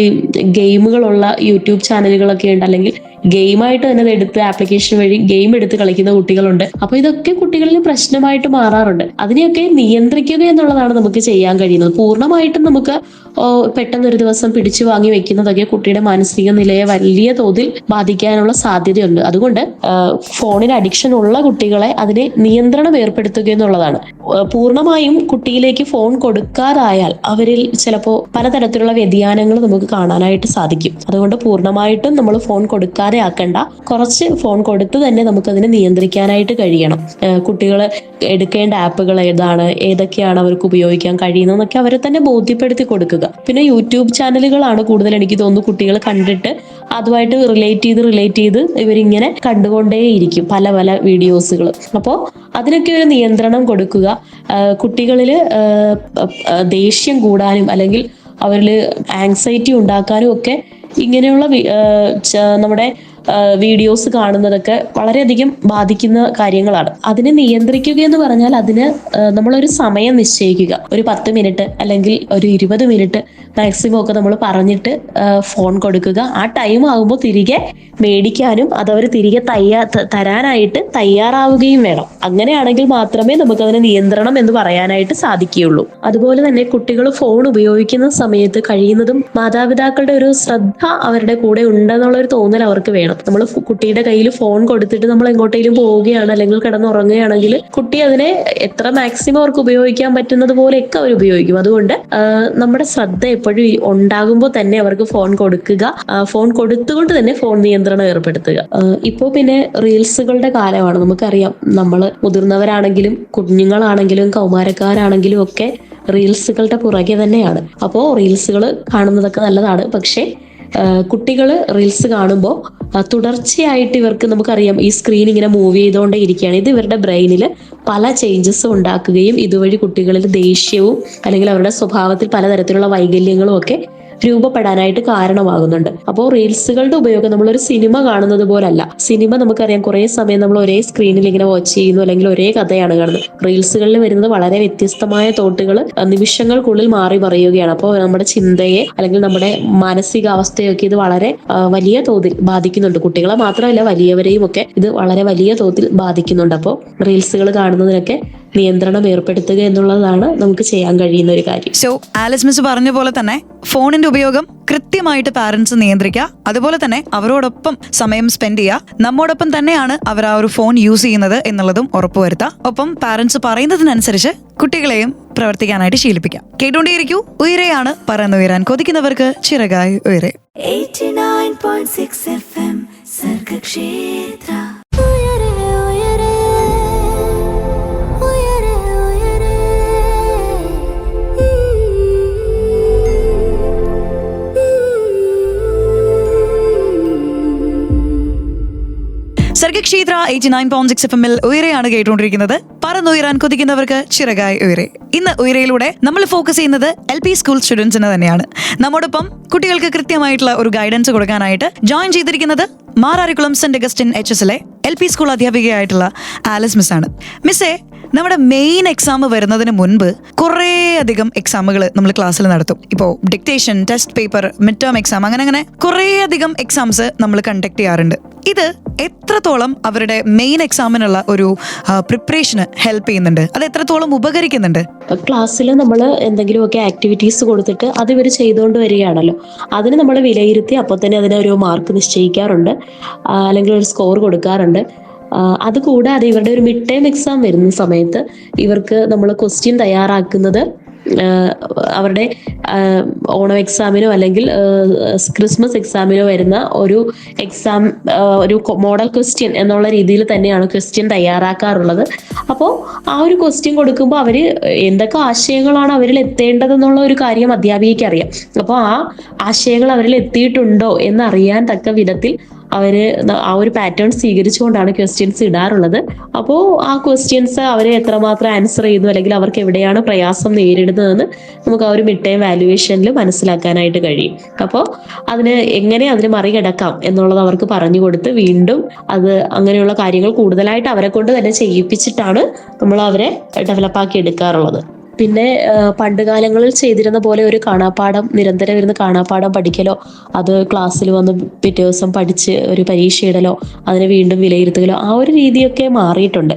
ഗെയിമുകളുള്ള യൂട്യൂബ് ചാനലുകളൊക്കെ ഉണ്ട്, അല്ലെങ്കിൽ ഗെയിമായിട്ട് തന്നെ എടുത്ത് ആപ്ലിക്കേഷൻ വഴി ഗെയിം എടുത്ത് കളിക്കുന്ന കുട്ടികളുണ്ട്. അപ്പൊ ഇതൊക്കെ കുട്ടികളിൽ പ്രശ്നമായിട്ട് മാറാറുണ്ട്. അതിനെയൊക്കെ നിയന്ത്രിക്കുക എന്നുള്ളതാണ് നമുക്ക് ചെയ്യാൻ കഴിയുന്നത്. പൂർണ്ണമായിട്ടും നമുക്ക് പെട്ടെന്ന് ഒരു ദിവസം പിടിച്ചു വാങ്ങി വെക്കുന്നതൊക്കെ കുട്ടിയുടെ മാനസിക നിലയെ വലിയ തോതിൽ ബാധിക്കാനുള്ള സാധ്യതയുണ്ട്. അതുകൊണ്ട് ഫോണിന് അഡിക്ഷൻ ഉള്ള കുട്ടികളെ അതിനെ നിയന്ത്രണം ഏർപ്പെടുത്തുക എന്നുള്ളതാണ്. പൂർണ്ണമായും കുട്ടിയിലേക്ക് ഫോൺ കൊടുക്കാതായാൽ അവരിൽ ചിലപ്പോൾ പലതരത്തിലുള്ള വ്യതിയാനങ്ങൾ നമുക്ക് കാണാനായിട്ട് സാധിക്കും. അതുകൊണ്ട് പൂർണ്ണമായിട്ടും നമ്മൾ ഫോൺ കൊടുക്കാതെ ആക്കണ്ട, കുറച്ച് ഫോൺ കൊടുത്ത് തന്നെ നമുക്കതിനെ നിയന്ത്രിക്കാനായിട്ട് കഴിയണം. കുട്ടികൾ എടുക്കേണ്ട ആപ്പുകൾ ഏതൊക്കെയാണ് അവർക്ക് ഉപയോഗിക്കാൻ കഴിയുന്നതെന്നൊക്കെ അവരെ തന്നെ ബോധ്യപ്പെടുത്തി കൊടുക്കുക. പിന്നെ യൂട്യൂബ് ചാനലുകളാണ് കൂടുതൽ എനിക്ക് തോന്നുന്നു കുട്ടികൾ കണ്ടിട്ട് അതുമായിട്ട് റിലേറ്റ് ചെയ്ത് ഇവരിങ്ങനെ കണ്ടുകൊണ്ടേയിരിക്കും പല വീഡിയോസുകൾ. അപ്പോൾ അതിനൊക്കെ ഒരു നിയന്ത്രണം കൊടുക്കുക. കുട്ടികളിൽ ദേഷ്യം കൂടാനും അല്ലെങ്കിൽ അവരിൽ ആങ്സൈറ്റി ഉണ്ടാക്കാനും ഒക്കെ ഇങ്ങനെയുള്ള നമ്മുടെ വീഡിയോസ് കാണുന്നതൊക്കെ വളരെയധികം ബാധിക്കുന്ന കാര്യങ്ങളാണ്. അതിനെ നിയന്ത്രിക്കുക എന്ന് പറഞ്ഞാൽ അതിന് നമ്മളൊരു സമയം നിശ്ചയിക്കുക. ഒരു 10 മിനിറ്റ് അല്ലെങ്കിൽ ഒരു 20 മിനിറ്റ് മാക്സിമം ഒക്കെ നമ്മൾ പറഞ്ഞിട്ട് ഫോൺ കൊടുക്കുക. ആ ടൈം ആകുമ്പോൾ തിരികെ മേടിക്കാനും അതവർ തിരികെ തരാനായിട്ട് തയ്യാറാവുകയും വേണം. അങ്ങനെയാണെങ്കിൽ മാത്രമേ നമുക്കതിനെ നിയന്ത്രണം എന്ന് പറയാനായിട്ട് സാധിക്കുകയുള്ളൂ. അതുപോലെ തന്നെ കുട്ടികൾ ഫോൺ ഉപയോഗിക്കുന്ന സമയത്ത് കഴിയുന്നതും മാതാപിതാക്കളുടെ ഒരു ശ്രദ്ധ അവരുടെ കൂടെ ഉണ്ടെന്നുള്ള ഒരു തോന്നൽ അവർക്ക് വേണം. വേണം. നമ്മൾ കുട്ടിയുടെ കയ്യിൽ ഫോൺ കൊടുത്തിട്ട് നമ്മൾ എങ്ങോട്ടെങ്കിലും പോവുകയാണ് അല്ലെങ്കിൽ കിടന്നുറങ്ങുകയാണെങ്കിൽ കുട്ടി അതിനെ എത്ര മാക്സിമം അവർക്ക് ഉപയോഗിക്കാൻ പറ്റുന്നത് പോലെയൊക്കെ അവർ ഉപയോഗിക്കും. അതുകൊണ്ട് നമ്മുടെ ശ്രദ്ധ എപ്പോഴും ഉണ്ടാകുമ്പോൾ തന്നെ അവർക്ക് ഫോൺ കൊടുക്കുക, ഫോൺ കൊടുത്തുകൊണ്ട് തന്നെ ഫോൺ നിയന്ത്രണം ഏർപ്പെടുത്തുക. ഇപ്പോൾ പിന്നെ റീൽസുകളുടെ കാലമാണ്. നമുക്കറിയാം, നമ്മൾ മുതിർന്നവരാണെങ്കിലും കുഞ്ഞുങ്ങളാണെങ്കിലും കൗമാരക്കാരാണെങ്കിലും ഒക്കെ റീൽസുകളുടെ പുറകെ തന്നെയാണ്. അപ്പോൾ റീൽസുകൾ കാണുന്നതൊക്കെ നല്ലതാണ്. പക്ഷേ കുട്ടികൾ റീൽസ് കാണുമ്പോൾ തുടർച്ചയായിട്ട് ഇവർക്ക്, നമുക്കറിയാം, ഈ സ്ക്രീൻ ഇങ്ങനെ മൂവ് ചെയ്തുകൊണ്ടേ ഇരിക്കുകയാണ്. ഇത് ഇവരുടെ ബ്രെയിനിൽ പല ചേഞ്ചസും ഉണ്ടാക്കുകയും ഇതുവഴി കുട്ടികളിൽ ദേഷ്യവും അല്ലെങ്കിൽ അവരുടെ സ്വഭാവത്തിൽ പലതരത്തിലുള്ള വൈകല്യങ്ങളും ഒക്കെ രൂപപ്പെടാനായിട്ട് കാരണമാകുന്നുണ്ട്. അപ്പോൾ റീൽസുകളുടെ ഉപയോഗം നമ്മളൊരു സിനിമ കാണുന്നത് പോലല്ല. സിനിമ നമുക്കറിയാം, കുറേ സമയം നമ്മൾ ഒരേ സ്ക്രീനിൽ ഇങ്ങനെ വാച്ച് ചെയ്യുന്നു അല്ലെങ്കിൽ ഒരേ കഥയാണ് കാണുന്നത്. റീൽസുകളിൽ വരുന്നത് വളരെ വ്യത്യസ്തമായ തോട്ടുകൾ നിമിഷങ്ങൾക്കുള്ളിൽ മാറി മറിയുകയാണ്. അപ്പോൾ നമ്മുടെ ചിന്തയെ അല്ലെങ്കിൽ നമ്മുടെ മാനസികാവസ്ഥയൊക്കെ ഇത് വളരെ വലിയ തോതിൽ ബാധിക്കുന്നുണ്ട്. കുട്ടികളെ മാത്രമല്ല, വലിയവരെയും ഒക്കെ ഇത് വളരെ വലിയ തോതിൽ ബാധിക്കുന്നുണ്ട്. അപ്പോൾ റീൽസുകൾ കാണുന്നതിനൊക്കെ നിയന്ത്രണം ഏർപ്പെടുത്തുക എന്നുള്ളതാണ് നമുക്ക് ചെയ്യാൻ കഴിയുന്ന ഒരു കാര്യം. സോ ആലിസ് മിസ് പറഞ്ഞ പോലെ തന്നെ ഫോണിന്റെ ഉപയോഗം കൃത്യമായിട്ട് പാരന്റ്സ് നിയന്ത്രിക്കുക. അതുപോലെ തന്നെ അവരോടൊപ്പം സമയം സ്പെൻഡ് ചെയ്യുക. നമ്മോടൊപ്പം തന്നെയാണ് അവർ ആ ഒരു ഫോൺ യൂസ് ചെയ്യുന്നത് എന്നുള്ളതും ഉറപ്പുവരുത്തുക. ഒപ്പം പാരന്റ്സ് പറയുന്നതിനനുസരിച്ച് കുട്ടികളെയും പ്രവർത്തിക്കാനായിട്ട് ശീലിപ്പിക്കാം. കേട്ടുകൊണ്ടേയിരിക്കൂ. ഉയരെയാണ് പറന്നുയരാൻ കൊതിക്കുന്നവർക്ക് ചിറകായി ഉയരെ. 89.6 FM സർഗക്ഷേത്ര. സർഗക്ഷേത്ര 89.6 FM ഉയരെയാണ് കേട്ടുകൊണ്ടിരിക്കുന്നത്. പറന്നുയരാൻ കൊതിക്കുന്നവർക്ക് ചിറകായി ഉയരെ. ഇന്ന് ഉയരയിലൂടെ നമ്മൾ ഫോക്കസ് ചെയ്യുന്നത് LP സ്കൂൾ സ്റ്റുഡൻസിന് തന്നെയാണ്. നമ്മോടൊപ്പം കുട്ടികൾക്ക് കൃത്യമായിട്ടുള്ള ഒരു ഗൈഡൻസ് കൊടുക്കാനായിട്ട് ജോയിൻ ചെയ്തിരിക്കുന്നത് മാരാരിക്കുളം സെന്റ് അഗസ്റ്റിൻ HSലെ LP സ്കൂൾ അധ്യാപികയായിട്ടുള്ള ആലിസ് മിസ് ആണ്. മിസ്സേ, നമ്മുടെ മെയിൻ എക്സാം വരുന്നതിന് മുൻപ് കുറേ അധികം എക്സാമുകൾ നമ്മൾ ക്ലാസ്സിൽ നടത്തും. ഇപ്പോൾ dictation, test paper, mid term exam, അങ്ങനെ കുറേ അധികം എക്സാംസ് നമ്മൾ കണ്ടക്ട് ചെയ്യാറുണ്ട്. ഇത് എത്രത്തോളം അവരുടെ മെയിൻ എക്സാമിനുള്ള ഒരു പ്രിപ്പറേഷന് ഹെൽപ്പ് ചെയ്യുന്നുണ്ട്? അത് എത്രത്തോളം ഉപകരിക്കുന്നുണ്ട്? ക്ലാസ്സിൽ നമ്മൾ എന്തെങ്കിലുമൊക്കെ ആക്ടിവിറ്റീസ് കൊടുത്തിട്ട് അത് ഇവർ ചെയ്തുകൊണ്ട് വരികയാണല്ലോ, അതിന് നമ്മൾ വിലയിരുത്തി അപ്പോൾ തന്നെ അതിന് ഒരു മാർക്ക് നിശ്ചയിക്കാറുണ്ട്, അല്ലെങ്കിൽ ഒരു സ്കോർ കൊടുക്കാറുണ്ട്. അതുകൂടാതെ ഇവരുടെ ഒരു മിഡ് ടേം എക്സാം വരുന്ന സമയത്ത് ഇവർക്ക് നമ്മൾ ക്വസ്റ്റ്യൻ തയ്യാറാക്കുന്നത് അവരുടെ ഓണം എക്സാമിനോ അല്ലെങ്കിൽ ക്രിസ്മസ് എക്സാമിനോ വരുന്ന ഒരു എക്സാം, ഒരു മോഡൽ ക്വസ്റ്റ്യൻ എന്നുള്ള രീതിയിൽ തന്നെയാണ് ക്വസ്റ്റ്യൻ തയ്യാറാക്കാറുള്ളത്. അപ്പോൾ ആ ഒരു ക്വസ്റ്റ്യൻ കൊടുക്കുമ്പോൾ അവർ എന്തൊക്കെ ആശയങ്ങളാണ് അവരിൽ എത്തേണ്ടതെന്നുള്ള ഒരു കാര്യം അധ്യാപികയ്ക്ക് അറിയാം. അപ്പോൾ ആ ആശയങ്ങൾ അവരിൽ എത്തിയിട്ടുണ്ടോ എന്നറിയാൻ തക്ക വിധത്തിൽ അവർ ആ ഒരു പാറ്റേൺ സ്വീകരിച്ചുകൊണ്ടാണ് ക്വസ്റ്റ്യൻസ് ഇടാറുള്ളത്. അപ്പോൾ ആ ക്വസ്റ്റ്യൻസ് അവർ എത്രമാത്രം ആൻസർ ചെയ്യുന്നു അല്ലെങ്കിൽ അവർക്ക് എവിടെയാണ് പ്രയാസം നേരിടുന്നതെന്ന് നമുക്ക് ആ ഒരു മിഡ് ടൈം വാല്യുവേഷനിൽ മനസ്സിലാക്കാനായിട്ട് കഴിയും. അപ്പോൾ അതിന് മറികടക്കാം എന്നുള്ളത് അവർക്ക് പറഞ്ഞു കൊടുത്ത് വീണ്ടും അത് അങ്ങനെയുള്ള കാര്യങ്ങൾ കൂടുതലായിട്ട് അവരെ കൊണ്ട് തന്നെ ചെയ്യിപ്പിച്ചിട്ടാണ് നമ്മൾ അവരെ ഡെവലപ്പാക്കി എടുക്കാറുള്ളത്. പിന്നെ പണ്ട് കാലങ്ങളിൽ ചെയ്തിരുന്ന പോലെ ഒരു കാണാപ്പാഠം, നിരന്തരം ഇരുന്ന് കാണാപ്പാഠം പഠിക്കലോ അത് ക്ലാസ്സിൽ വന്ന് പിറ്റേ ദിവസം പഠിച്ച് ഒരു പരീക്ഷ ഇടലോ അതിനെ വീണ്ടും വിലയിരുത്തുകയോ ആ ഒരു രീതിയൊക്കെ മാറിയിട്ടുണ്ട്.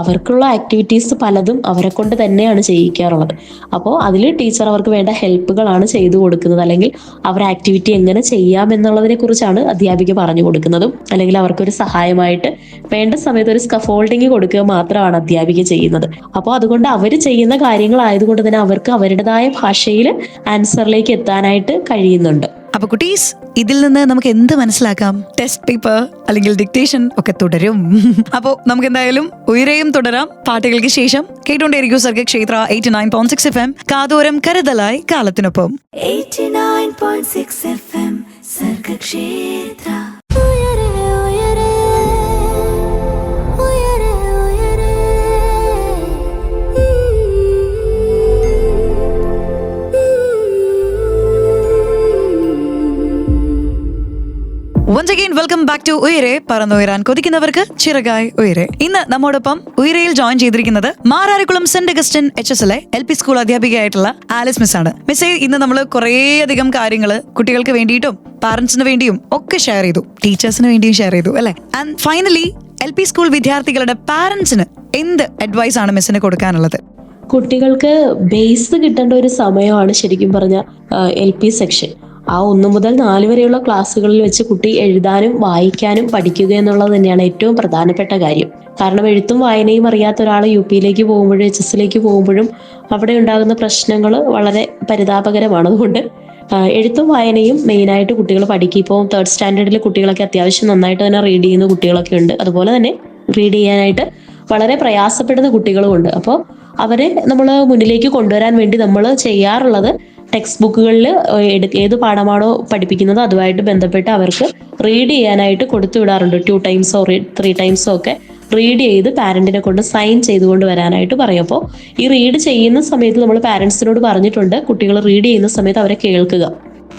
അവർക്കുള്ള ആക്ടിവിറ്റീസ് പലതും അവരെ കൊണ്ട് തന്നെയാണ് ചെയ്യിക്കാറുള്ളത്. അപ്പോൾ അതിൽ ടീച്ചർ അവർക്ക് വേണ്ട ഹെൽപ്പുകളാണ് ചെയ്തു കൊടുക്കുന്നത്, അല്ലെങ്കിൽ അവർ ആക്ടിവിറ്റി എങ്ങനെ ചെയ്യാം എന്നുള്ളതിനെ കുറിച്ചാണ് അധ്യാപിക പറഞ്ഞു കൊടുക്കുന്നതും, അല്ലെങ്കിൽ അവർക്കൊരു സഹായമായിട്ട് വേണ്ട സമയത്ത് ഒരു സ്കഫോൾഡിങ് കൊടുക്കുക മാത്രമാണ് അധ്യാപിക ചെയ്യുന്നത്. അപ്പോൾ അതുകൊണ്ട് അവർ ചെയ്യുന്ന കാര്യങ്ങളായതുകൊണ്ട് തന്നെ അവർക്ക് അവരുടേതായ ഭാഷയിൽ ആൻസറിലേക്ക് എത്താനായിട്ട് കഴിയുന്നുണ്ട്. അപ്പൊ കുട്ടീസ്, ഇതിൽ നിന്ന് നമുക്ക് എന്ത് മനസ്സിലാക്കാം? ടെസ്റ്റ് പേപ്പർ അല്ലെങ്കിൽ ഡിക്റ്റേഷൻ ഒക്കെ തുടരും. അപ്പോൾ നമുക്ക് എന്തായാലും ഉയരെയും തുടരാം. പാട്ടുകൾക്ക് ശേഷം കേട്ടുകൊണ്ടേയിരിക്കും സർഗക്ഷേത്ര 89.6 FM. കാതോരം കരുതലായി കാലത്തിനൊപ്പം. 89.6 FM Sargakshetra. Once again, welcome back to ഉയരെ, പറന്നുയരാൻ കൊതിക്കുന്നവർക്ക് ചിറകായി ഉയരെ. ഇന്ന് നമ്മോടൊപ്പം ഉയരയിൽ ജോയിൻ ചെയ്തിരിക്കുന്നത് മാരാരിക്കുളം സെന്റ് അഗസ്റ്റിൻ HSലെ LP സ്കൂൾ അധ്യാപികയായിട്ടുള്ള ആലിസ് മിസ് ആണ്. മിസ്സേ, ഇന്ന് നമ്മൾ കുറേയധികം കാര്യങ്ങൾ കുട്ടികൾക്ക് വേണ്ടിയിട്ടും പാരന്റ്സിന് വേണ്ടിയും ഒക്കെ ഷെയർ ചെയ്തു, ടീച്ചേഴ്സിന് വേണ്ടിയും ഷെയർ ചെയ്തു, അല്ലെ? ആൻഡ് ഫൈനലി LP സ്കൂൾ വിദ്യാർത്ഥികളുടെ പാരന്റ്സിന് എന്ത് അഡ്വൈസ് ആണ് മിസ്സിന് കൊടുക്കാനുള്ളത്? കുട്ടികൾക്ക് ബേസ് കിട്ടേണ്ട ഒരു സമയമാണ് ശരിക്കും പറഞ്ഞ LP സെക്ഷൻ. ആ 1 മുതൽ 4 വരെയുള്ള ക്ലാസ്സുകളിൽ വെച്ച് കുട്ടി എഴുതാനും വായിക്കാനും പഠിക്കുക എന്നുള്ളത് തന്നെയാണ് ഏറ്റവും പ്രധാനപ്പെട്ട കാര്യം. കാരണം എഴുത്തും വായനയും അറിയാത്ത ഒരാൾ UP-യിലേക്ക് പോകുമ്പോഴും HS-ലേക്ക് പോകുമ്പോഴും അവിടെ ഉണ്ടാകുന്ന പ്രശ്നങ്ങൾ വളരെ പരിതാപകരമാണ്. അതുകൊണ്ട് എഴുത്തും വായനയും മെയിനായിട്ട് കുട്ടികൾ പഠിക്കും. ഇപ്പോൾ 3rd സ്റ്റാൻഡേർഡിലെ കുട്ടികളൊക്കെ അത്യാവശ്യം നന്നായിട്ട് തന്നെ റീഡ് ചെയ്യുന്ന കുട്ടികളൊക്കെ ഉണ്ട്. അതുപോലെ തന്നെ റീഡ് ചെയ്യാനായിട്ട് വളരെ പ്രയാസപ്പെടുന്ന കുട്ടികളും ഉണ്ട്. അപ്പോൾ അവരെ നമ്മൾ മുന്നിലേക്ക് കൊണ്ടുവരാൻ വേണ്ടി നമ്മൾ ചെയ്യാറുള്ളത് ടെക്സ്റ്റ് ബുക്കുകളിൽ ഏത് പാഠമാണോ പഠിപ്പിക്കുന്നത് അതുമായിട്ട് ബന്ധപ്പെട്ട് അവർക്ക് റീഡ് ചെയ്യാനായിട്ട് കൊടുത്തു വിടാറുണ്ട്. 2 ടൈംസോ 3 ടൈംസോ ഒക്കെ റീഡ് ചെയ്ത് പാരന്റിനെ കൊണ്ട് സൈൻ ചെയ്തുകൊണ്ട് വരാനായിട്ട് പറയും. അപ്പോൾ ഈ റീഡ് ചെയ്യുന്ന സമയത്ത് നമ്മൾ പാരന്റ്സിനോട് പറഞ്ഞിട്ടുണ്ട്, കുട്ടികൾ റീഡ് ചെയ്യുന്ന സമയത്ത് അവരെ കേൾക്കുക,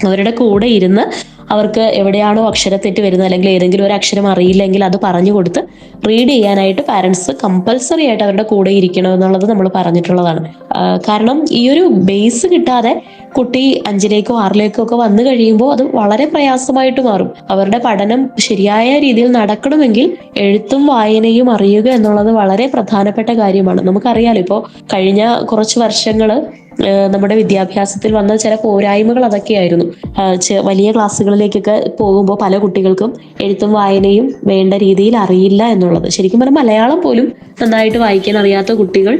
അവരുടെ കൂടെ ഇരുന്ന് അവർക്ക് എവിടെയാണോ അക്ഷരത്തെറ്റ് വരുന്നത് അല്ലെങ്കിൽ ഏതെങ്കിലും ഒരു അക്ഷരം അറിയില്ലെങ്കിൽ അത് പറഞ്ഞു കൊടുത്ത് റീഡ് ചെയ്യാനായിട്ട് പാരന്റ്സ് കമ്പൽസറി ആയിട്ട് അവരുടെ കൂടെ ഇരിക്കണം എന്നുള്ളത് നമ്മൾ പറഞ്ഞിട്ടുള്ളതാണ്. കാരണം ഈ ഒരു ബേസ് കിട്ടാതെ കുട്ടി 5ലേക്കോ 6ലേക്കോ ഒക്കെ വന്നു കഴിയുമ്പോൾ അത് വളരെ പ്രയാസമായിട്ട് മാറും. അവരുടെ പഠനം ശരിയായ രീതിയിൽ നടക്കണമെങ്കിൽ എഴുത്തും വായനയും അറിയുക എന്നുള്ളത് വളരെ പ്രധാനപ്പെട്ട കാര്യമാണ്. നമുക്കറിയാലോ, ഇപ്പോൾ കഴിഞ്ഞ കുറച്ച് വർഷങ്ങള് നമ്മുടെ വിദ്യാഭ്യാസത്തിൽ വന്ന ചില പോരായ്മകൾ അതൊക്കെയായിരുന്നു. വലിയ ക്ലാസ്സുകളിലേക്കൊക്കെ പോകുമ്പോൾ പല കുട്ടികൾക്കും എഴുത്തും വായനയും വേണ്ട രീതിയിൽ അറിയില്ല എന്നുള്ളത്. ശരിക്കും പറഞ്ഞാൽ മലയാളം പോലും നന്നായിട്ട് വായിക്കാൻ അറിയാത്ത കുട്ടികൾ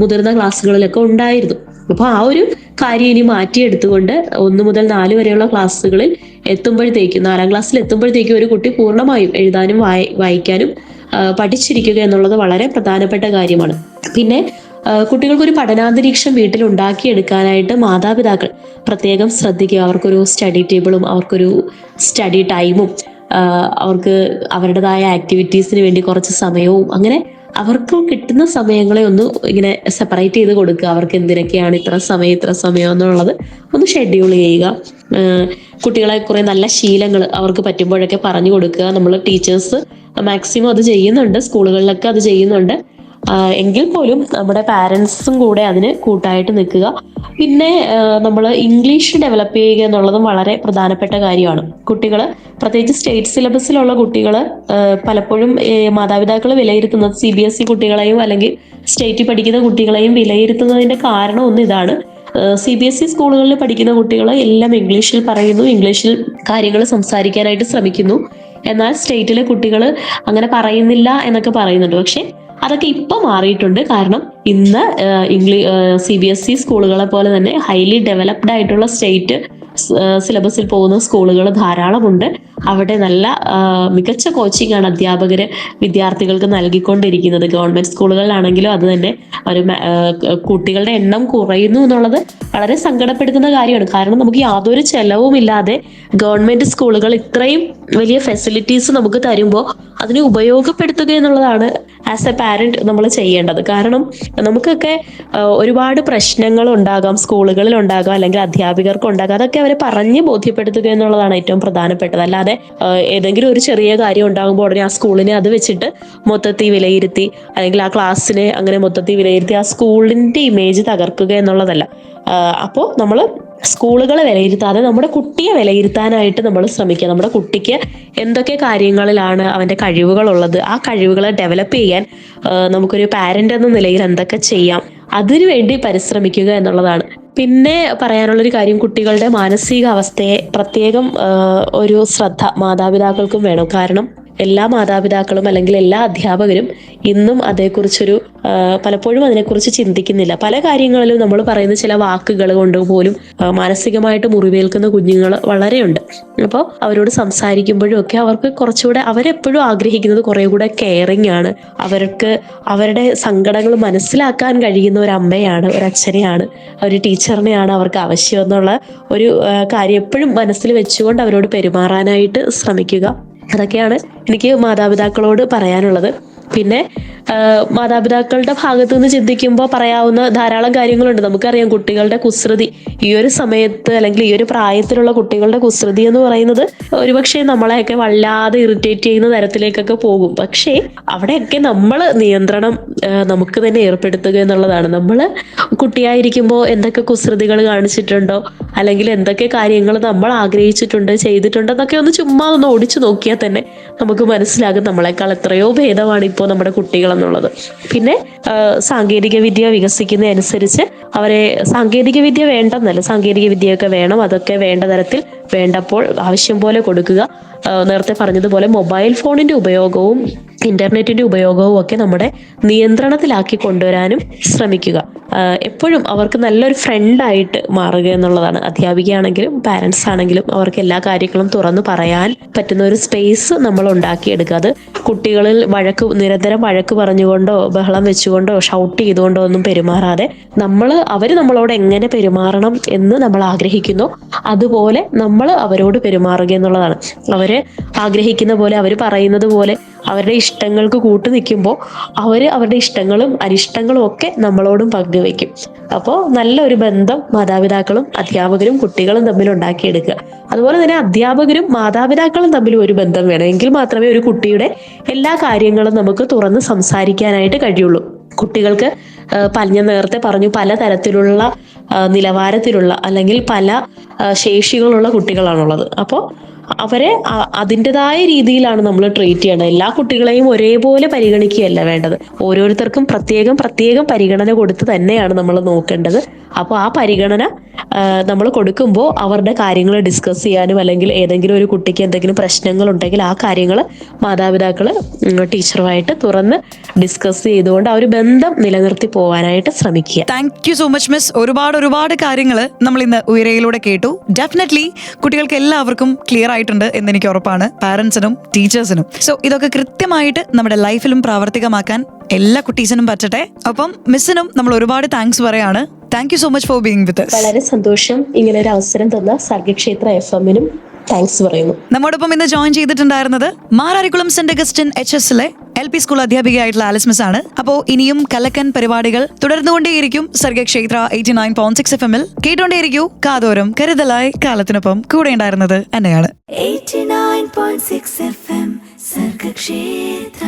മുതിർന്ന ക്ലാസ്സുകളിലൊക്കെ ഉണ്ടായിരുന്നു. അപ്പോൾ ആ ഒരു കാര്യം ഇനി മാറ്റിയെടുത്തുകൊണ്ട് 1 മുതൽ 4 വരെയുള്ള ക്ലാസ്സുകളിൽ എത്തുമ്പോഴത്തേക്കും 4ാം ക്ലാസ്സിൽ എത്തുമ്പോഴത്തേക്കും ഒരു കുട്ടി പൂർണ്ണമായും എഴുതാനും വായിക്കാനും പഠിച്ചിരിക്കുക എന്നുള്ളത് വളരെ പ്രധാനപ്പെട്ട കാര്യമാണ്. പിന്നെ കുട്ടികൾക്കൊരു പഠനാന്തരീക്ഷം വീട്ടിൽ ഉണ്ടാക്കിയെടുക്കാനായിട്ട് മാതാപിതാക്കൾ പ്രത്യേകം ശ്രദ്ധിക്കുക. അവർക്കൊരു സ്റ്റഡി ടേബിളും അവർക്കൊരു സ്റ്റഡി ടൈമും അവർക്ക് അവരുടേതായ ആക്ടിവിറ്റീസിന് വേണ്ടി കുറച്ച് സമയവും അങ്ങനെ അവർക്ക് കിട്ടുന്ന സമയങ്ങളെ ഒന്ന് ഇങ്ങനെ സെപ്പറേറ്റ് ചെയ്ത് കൊടുക്കുക. അവർക്ക് എന്തിനൊക്കെയാണ് ഇത്ര സമയം എന്നുള്ളത് ഒന്ന് ഷെഡ്യൂൾ ചെയ്യുക. കുട്ടികളെ കുറെ നല്ല ശീലങ്ങൾ അവർക്ക് പറ്റുമ്പോഴൊക്കെ പറഞ്ഞു കൊടുക്കുക. നമ്മൾ ടീച്ചേഴ്സ് മാക്സിമം അത് ചെയ്യുന്നുണ്ട്, സ്കൂളുകളിലൊക്കെ അത് ചെയ്യുന്നുണ്ട്. എങ്കിൽ പോലും നമ്മുടെ പാരൻസും കൂടെ അതിന് കൂട്ടായിട്ട് നിൽക്കുക. പിന്നെ നമ്മൾ ഇംഗ്ലീഷ് ഡെവലപ്പ് ചെയ്യുക എന്നുള്ളതും വളരെ പ്രധാനപ്പെട്ട കാര്യമാണ്. കുട്ടികൾ പ്രത്യേകിച്ച് സ്റ്റേറ്റ് സിലബസിലുള്ള കുട്ടികൾ പലപ്പോഴും മാതാപിതാക്കൾ വിലയിരുത്തുന്നത് CBSE കുട്ടികളെയും അല്ലെങ്കിൽ സ്റ്റേറ്റിൽ പഠിക്കുന്ന കുട്ടികളെയും വിലയിരുത്തുന്നതിന്റെ കാരണം ഒന്ന് ഇതാണ്. CBSE സ്കൂളുകളിൽ പഠിക്കുന്ന കുട്ടികൾ എല്ലാം ഇംഗ്ലീഷിൽ പറയുന്നു, ഇംഗ്ലീഷിൽ കാര്യങ്ങൾ സംസാരിക്കാനായിട്ട് ശ്രമിക്കുന്നു. എന്നാൽ സ്റ്റേറ്റിലെ കുട്ടികൾ അങ്ങനെ പറയുന്നില്ല എന്നൊക്കെ പറയുന്നുണ്ട്. പക്ഷെ അതൊക്കെ ഇപ്പൊ മാറിയിട്ടുണ്ട്. കാരണം ഇന്ന് CBSE സ്കൂളുകളെ പോലെ തന്നെ ഹൈലി ഡെവലപ്ഡ് ആയിട്ടുള്ള സ്റ്റേറ്റ് സിലബസിൽ പോകുന്ന സ്കൂളുകൾ ധാരാളമുണ്ട്. അവിടെ നല്ല മികച്ച കോച്ചിങ് ആണ് അധ്യാപകര് വിദ്യാർത്ഥികൾക്ക് നൽകിക്കൊണ്ടിരിക്കുന്നത്. ഗവൺമെന്റ് സ്കൂളുകളിലാണെങ്കിലും അത് തന്നെ ഒരു കുട്ടികളുടെ എണ്ണം കുറയുന്നു എന്നുള്ളത് വളരെ സങ്കടപ്പെടുത്തുന്ന കാര്യമാണ്. കാരണം നമുക്ക് യാതൊരു ചെലവുമില്ലാതെ ഗവൺമെന്റ് സ്കൂളുകൾ ഇത്രയും വലിയ ഫെസിലിറ്റീസ് നമുക്ക് തരുമ്പോൾ അതിനെ ഉപയോഗപ്പെടുത്തുക എന്നുള്ളതാണ് ആസ് എ പാരന്റ് നമ്മൾ ചെയ്യേണ്ടത്. കാരണം നമുക്കൊക്കെ ഒരുപാട് പ്രശ്നങ്ങൾ ഉണ്ടാകാം, സ്കൂളുകളിൽ ഉണ്ടാകാം, അല്ലെങ്കിൽ അധ്യാപകർക്ക് ഉണ്ടാകാം. അതൊക്കെ അവരെ പറഞ്ഞ് ബോധ്യപ്പെടുത്തുക എന്നുള്ളതാണ് ഏറ്റവും പ്രധാനപ്പെട്ടത്. അല്ലാതെ ഏതെങ്കിലും ഒരു ചെറിയ കാര്യം ഉണ്ടാകുമ്പോൾ ഉടനെ ആ സ്കൂളിനെ അത് വെച്ചിട്ട് മൊത്തത്തിൽ വിലയിരുത്തി അല്ലെങ്കിൽ ആ ക്ലാസ്സിനെ അങ്ങനെ മൊത്തത്തിൽ വിലയിരുത്തി ആ സ്കൂളിന്റെ ഇമേജ് തകർക്കുക എന്നുള്ളതല്ല. അപ്പോൾ നമ്മൾ സ്കൂളുകളെ വിലയിരുത്താതെ നമ്മുടെ കുട്ടിയെ വിലയിരുത്താനായിട്ട് നമ്മൾ ശ്രമിക്കുക. നമ്മുടെ കുട്ടിക്ക് എന്തൊക്കെ കാര്യങ്ങളിലാണ് അവന്റെ കഴിവുകളുള്ളത്, ആ കഴിവുകളെ ഡെവലപ്പ് ചെയ്യാൻ നമുക്കൊരു പാരന്റ് എന്ന നിലയിൽ എന്തൊക്കെ ചെയ്യാം അതിനുവേണ്ടി പരിശ്രമിക്കുക എന്നുള്ളതാണ്. പിന്നെ പറയാനുള്ളൊരു കാര്യം, കുട്ടികളുടെ മാനസികാവസ്ഥയെ പ്രത്യേകം ഒരു ശ്രദ്ധ മാതാപിതാക്കൾക്കും വേണം. കാരണം എല്ലാ മാതാപിതാക്കളും അല്ലെങ്കിൽ എല്ലാ അധ്യാപകരും ഇന്നും അതേക്കുറിച്ചൊരു പലപ്പോഴും അതിനെക്കുറിച്ച് ചിന്തിക്കുന്നില്ല. പല കാര്യങ്ങളിലും നമ്മൾ പറയുന്ന ചില വാക്കുകൾ കൊണ്ട് പോലും മാനസികമായിട്ട് മുറിവേൽക്കുന്ന കുഞ്ഞുങ്ങൾ വളരെയുണ്ട്. അപ്പോൾ അവരോട് സംസാരിക്കുമ്പോഴും ഒക്കെ അവർക്ക് കുറച്ചുകൂടെ, അവരെപ്പോഴും ആഗ്രഹിക്കുന്നത് കുറെ കൂടെ കെയറിങ് ആണ്. അവർക്ക് അവരുടെ സങ്കടങ്ങൾ മനസ്സിലാക്കാൻ കഴിയുന്ന ഒരു അമ്മയാണ്, ഒരു അച്ഛനെയാണ്, ഒരു ടീച്ചറിനെയാണ് അവർക്ക് ആവശ്യം എന്നുള്ള ഒരു കാര്യം എപ്പോഴും മനസ്സിൽ വെച്ചുകൊണ്ട് അവരോട് പെരുമാറാനായിട്ട് ശ്രമിക്കുക. അതൊക്കെയാണ് എനിക്ക് മാതാപിതാക്കളോട് പറയാനുള്ളത്. പിന്നെ മാതാപിതാക്കളുടെ ഭാഗത്തു നിന്ന് ചിന്തിക്കുമ്പോൾ പറയാവുന്ന ധാരാളം കാര്യങ്ങളുണ്ട്. നമുക്കറിയാം കുട്ടികളുടെ കുസൃതി ഈ ഒരു സമയത്ത് അല്ലെങ്കിൽ ഈ ഒരു പ്രായത്തിലുള്ള കുട്ടികളുടെ കുസൃതി എന്ന് പറയുന്നത് ഒരുപക്ഷെ നമ്മളെയൊക്കെ വല്ലാതെ ഇറിറ്റേറ്റ് ചെയ്യുന്ന തരത്തിലേക്കൊക്കെ പോകും. പക്ഷേ അവിടെയൊക്കെ നമ്മൾ നിയന്ത്രണം നമുക്ക് തന്നെ ഏർപ്പെടുത്തുക എന്നുള്ളതാണ്. നമ്മൾ കുട്ടിയായിരിക്കുമ്പോൾ എന്തൊക്കെ കുസൃതികൾ കാണിച്ചിട്ടുണ്ടോ അല്ലെങ്കിൽ എന്തൊക്കെ കാര്യങ്ങൾ നമ്മൾ ആഗ്രഹിച്ചിട്ടുണ്ട്, ചെയ്തിട്ടുണ്ട് എന്നൊക്കെ ഒന്ന് ചുമ്മാ ഒന്ന് ഓടിച്ചു നോക്കിയാൽ തന്നെ നമുക്ക് മനസ്സിലാകും നമ്മളെക്കാൾ എത്രയോ ഭേദമാണ് ഇപ്പോൾ നമ്മുടെ കുട്ടികൾ എന്നുള്ളത്. പിന്നെ സാങ്കേതിക വിദ്യ വികസിക്കുന്നതനുസരിച്ച് അവരെ സാങ്കേതിക വിദ്യ വേണ്ടെന്നല്ല, സാങ്കേതിക വിദ്യയൊക്കെ വേണം, അതൊക്കെ വേണ്ട തരത്തിൽ വേണ്ടപ്പോൾ ആവശ്യം പോലെ കൊടുക്കുക. നേരത്തെ പറഞ്ഞതുപോലെ മൊബൈൽ ഫോണിന്റെ ഉപയോഗവും ഇന്റർനെറ്റിന്റെ ഉപയോഗവും ഒക്കെ നമ്മുടെ നിയന്ത്രണത്തിലാക്കി കൊണ്ടുവരാനും ശ്രമിക്കുക. എപ്പോഴും അവർക്ക് നല്ലൊരു ഫ്രണ്ടായിട്ട് മാറുക എന്നുള്ളതാണ്. അധ്യാപികയാണെങ്കിലും പാരൻസ് ആണെങ്കിലും അവർക്ക് എല്ലാ കാര്യങ്ങളും തുറന്നു പറയാൻ പറ്റുന്ന ഒരു സ്പേസ് നമ്മൾ ഉണ്ടാക്കിയെടുക്കുക. അത് കുട്ടികളിൽ നിരന്തരം വഴക്ക് പറഞ്ഞുകൊണ്ടോ ബഹളം വെച്ചുകൊണ്ടോ ഷൗട്ട് ചെയ്തുകൊണ്ടോ ഒന്നും പെരുമാറാതെ അവർ നമ്മളോട് എങ്ങനെ പെരുമാറണം എന്ന് നമ്മൾ ആഗ്രഹിക്കുന്നോ അതുപോലെ നമ്മൾ അവരോട് പെരുമാറുക എന്നുള്ളതാണ്. അവര് ആഗ്രഹിക്കുന്ന പോലെ, അവർ പറയുന്നത് പോലെ അവരുടെ ഇഷ്ടങ്ങൾക്ക് കൂട്ടു നിൽക്കുമ്പോൾ അവരുടെ ഇഷ്ടങ്ങളും അനിഷ്ടങ്ങളും ഒക്കെ നമ്മളോടും പങ്കുവെക്കും. അപ്പോൾ നല്ലൊരു ബന്ധം മാതാപിതാക്കളും അധ്യാപകരും കുട്ടികളും തമ്മിൽ ഉണ്ടാക്കിയെടുക്കുക. അതുപോലെ തന്നെ അധ്യാപകരും മാതാപിതാക്കളും തമ്മിൽ ഒരു ബന്ധം വേണം. എങ്കിൽ മാത്രമേ ഒരു കുട്ടിയുടെ എല്ലാ കാര്യങ്ങളും നമുക്ക് തുറന്ന് സംസാരിക്കാനായിട്ട് കഴിയുള്ളൂ. കുട്ടികൾക്ക് ഞാൻ നേരത്തെ പറഞ്ഞു, പലതരത്തിലുള്ള നിലവാരത്തിലുള്ള അല്ലെങ്കിൽ പല ശേഷികളുള്ള കുട്ടികളാണുള്ളത്. അപ്പോൾ അവരെ അതിൻ്റെതായ രീതിയിലാണ് നമ്മൾ ട്രീറ്റ് ചെയ്യേണ്ടത്. എല്ലാ കുട്ടികളെയും ഒരേപോലെ പരിഗണിക്കുകയല്ല വേണ്ടത്. ഓരോരുത്തർക്കും പ്രത്യേകം പരിഗണന കൊടുത്ത് തന്നെയാണ് നമ്മൾ നോക്കേണ്ടത്. അപ്പോൾ ആ പരിഗണന നമ്മൾ കൊടുക്കുമ്പോൾ അവരുടെ കാര്യങ്ങൾ ഡിസ്കസ് ചെയ്യാനും അല്ലെങ്കിൽ ഏതെങ്കിലും ഒരു കുട്ടിക്ക് എന്തെങ്കിലും പ്രശ്നങ്ങൾ ഉണ്ടെങ്കിൽ ആ കാര്യങ്ങൾ മാതാപിതാക്കൾ ടീച്ചറുമായിട്ട് തുറന്ന് ഡിസ്കസ് ചെയ്തുകൊണ്ട് ആ ഒരു ബന്ധം നിലനിർത്തി പോകാനായിട്ട് ശ്രമിക്കുക. Thank you so much miss. ഒരുപാട് കാര്യങ്ങൾ നമ്മൾ ഇന്ന് ഉയരയിലൂടെ കേട്ടു. ഡെഫിനറ്റ്ലി കുട്ടികൾക്ക് എല്ലാവർക്കും ക്ലിയർ ആയിട്ടുണ്ട് എന്ന് എനിക്ക് ഉറപ്പാണ്, പാരന്റ്സിനും ടീച്ചേഴ്സിനും. സോ ഇതൊക്കെ കൃത്യമായിട്ട് നമ്മുടെ ലൈഫിലും പ്രാവർത്തികമാക്കാൻ എല്ലാ കുട്ടീസിനും പറ്റട്ടെ. ഒപ്പം മിസ്സിനും നമ്മൾ ഒരുപാട് താങ്ക്സ് പറയാണ്. Thank you so much for being with us. വളരെ സന്തോഷം ഇങ്ങനെ ഒരു അവസരം തന്ന സർഗക്ഷേത്ര FM-നും താങ്ക്സ് പറയുന്നു. നമ്മോടൊപ്പം ഇന്ന് ജോയിൻ ചെയ്തിട്ടുണ്ടായിരുന്നത് മാരാരിക്കുളം സെന്റ് അഗസ്റ്റിൻ HS-ലെ LP സ്കൂൾ അധ്യാപികയായിട്ടുള്ള ആലിസ് മിസ് ആണ്. അപ്പോൾ ഇനിയും കലക്കൻ പരിപാടികൾ തുടർന്നുകൊണ്ടേയിരിക്കും സർഗക്ഷേത്ര 89.6 FM-ൽ. കേട്ടുകൊണ്ടേയിരിക്കൂ കാതോരം കരുതലായി, കാലത്തിനൊപ്പം കൂടെ ഉണ്ടായിരുന്നത് എന്നെയാണ്. 89.6 FM സർഗക്ഷേത്ര.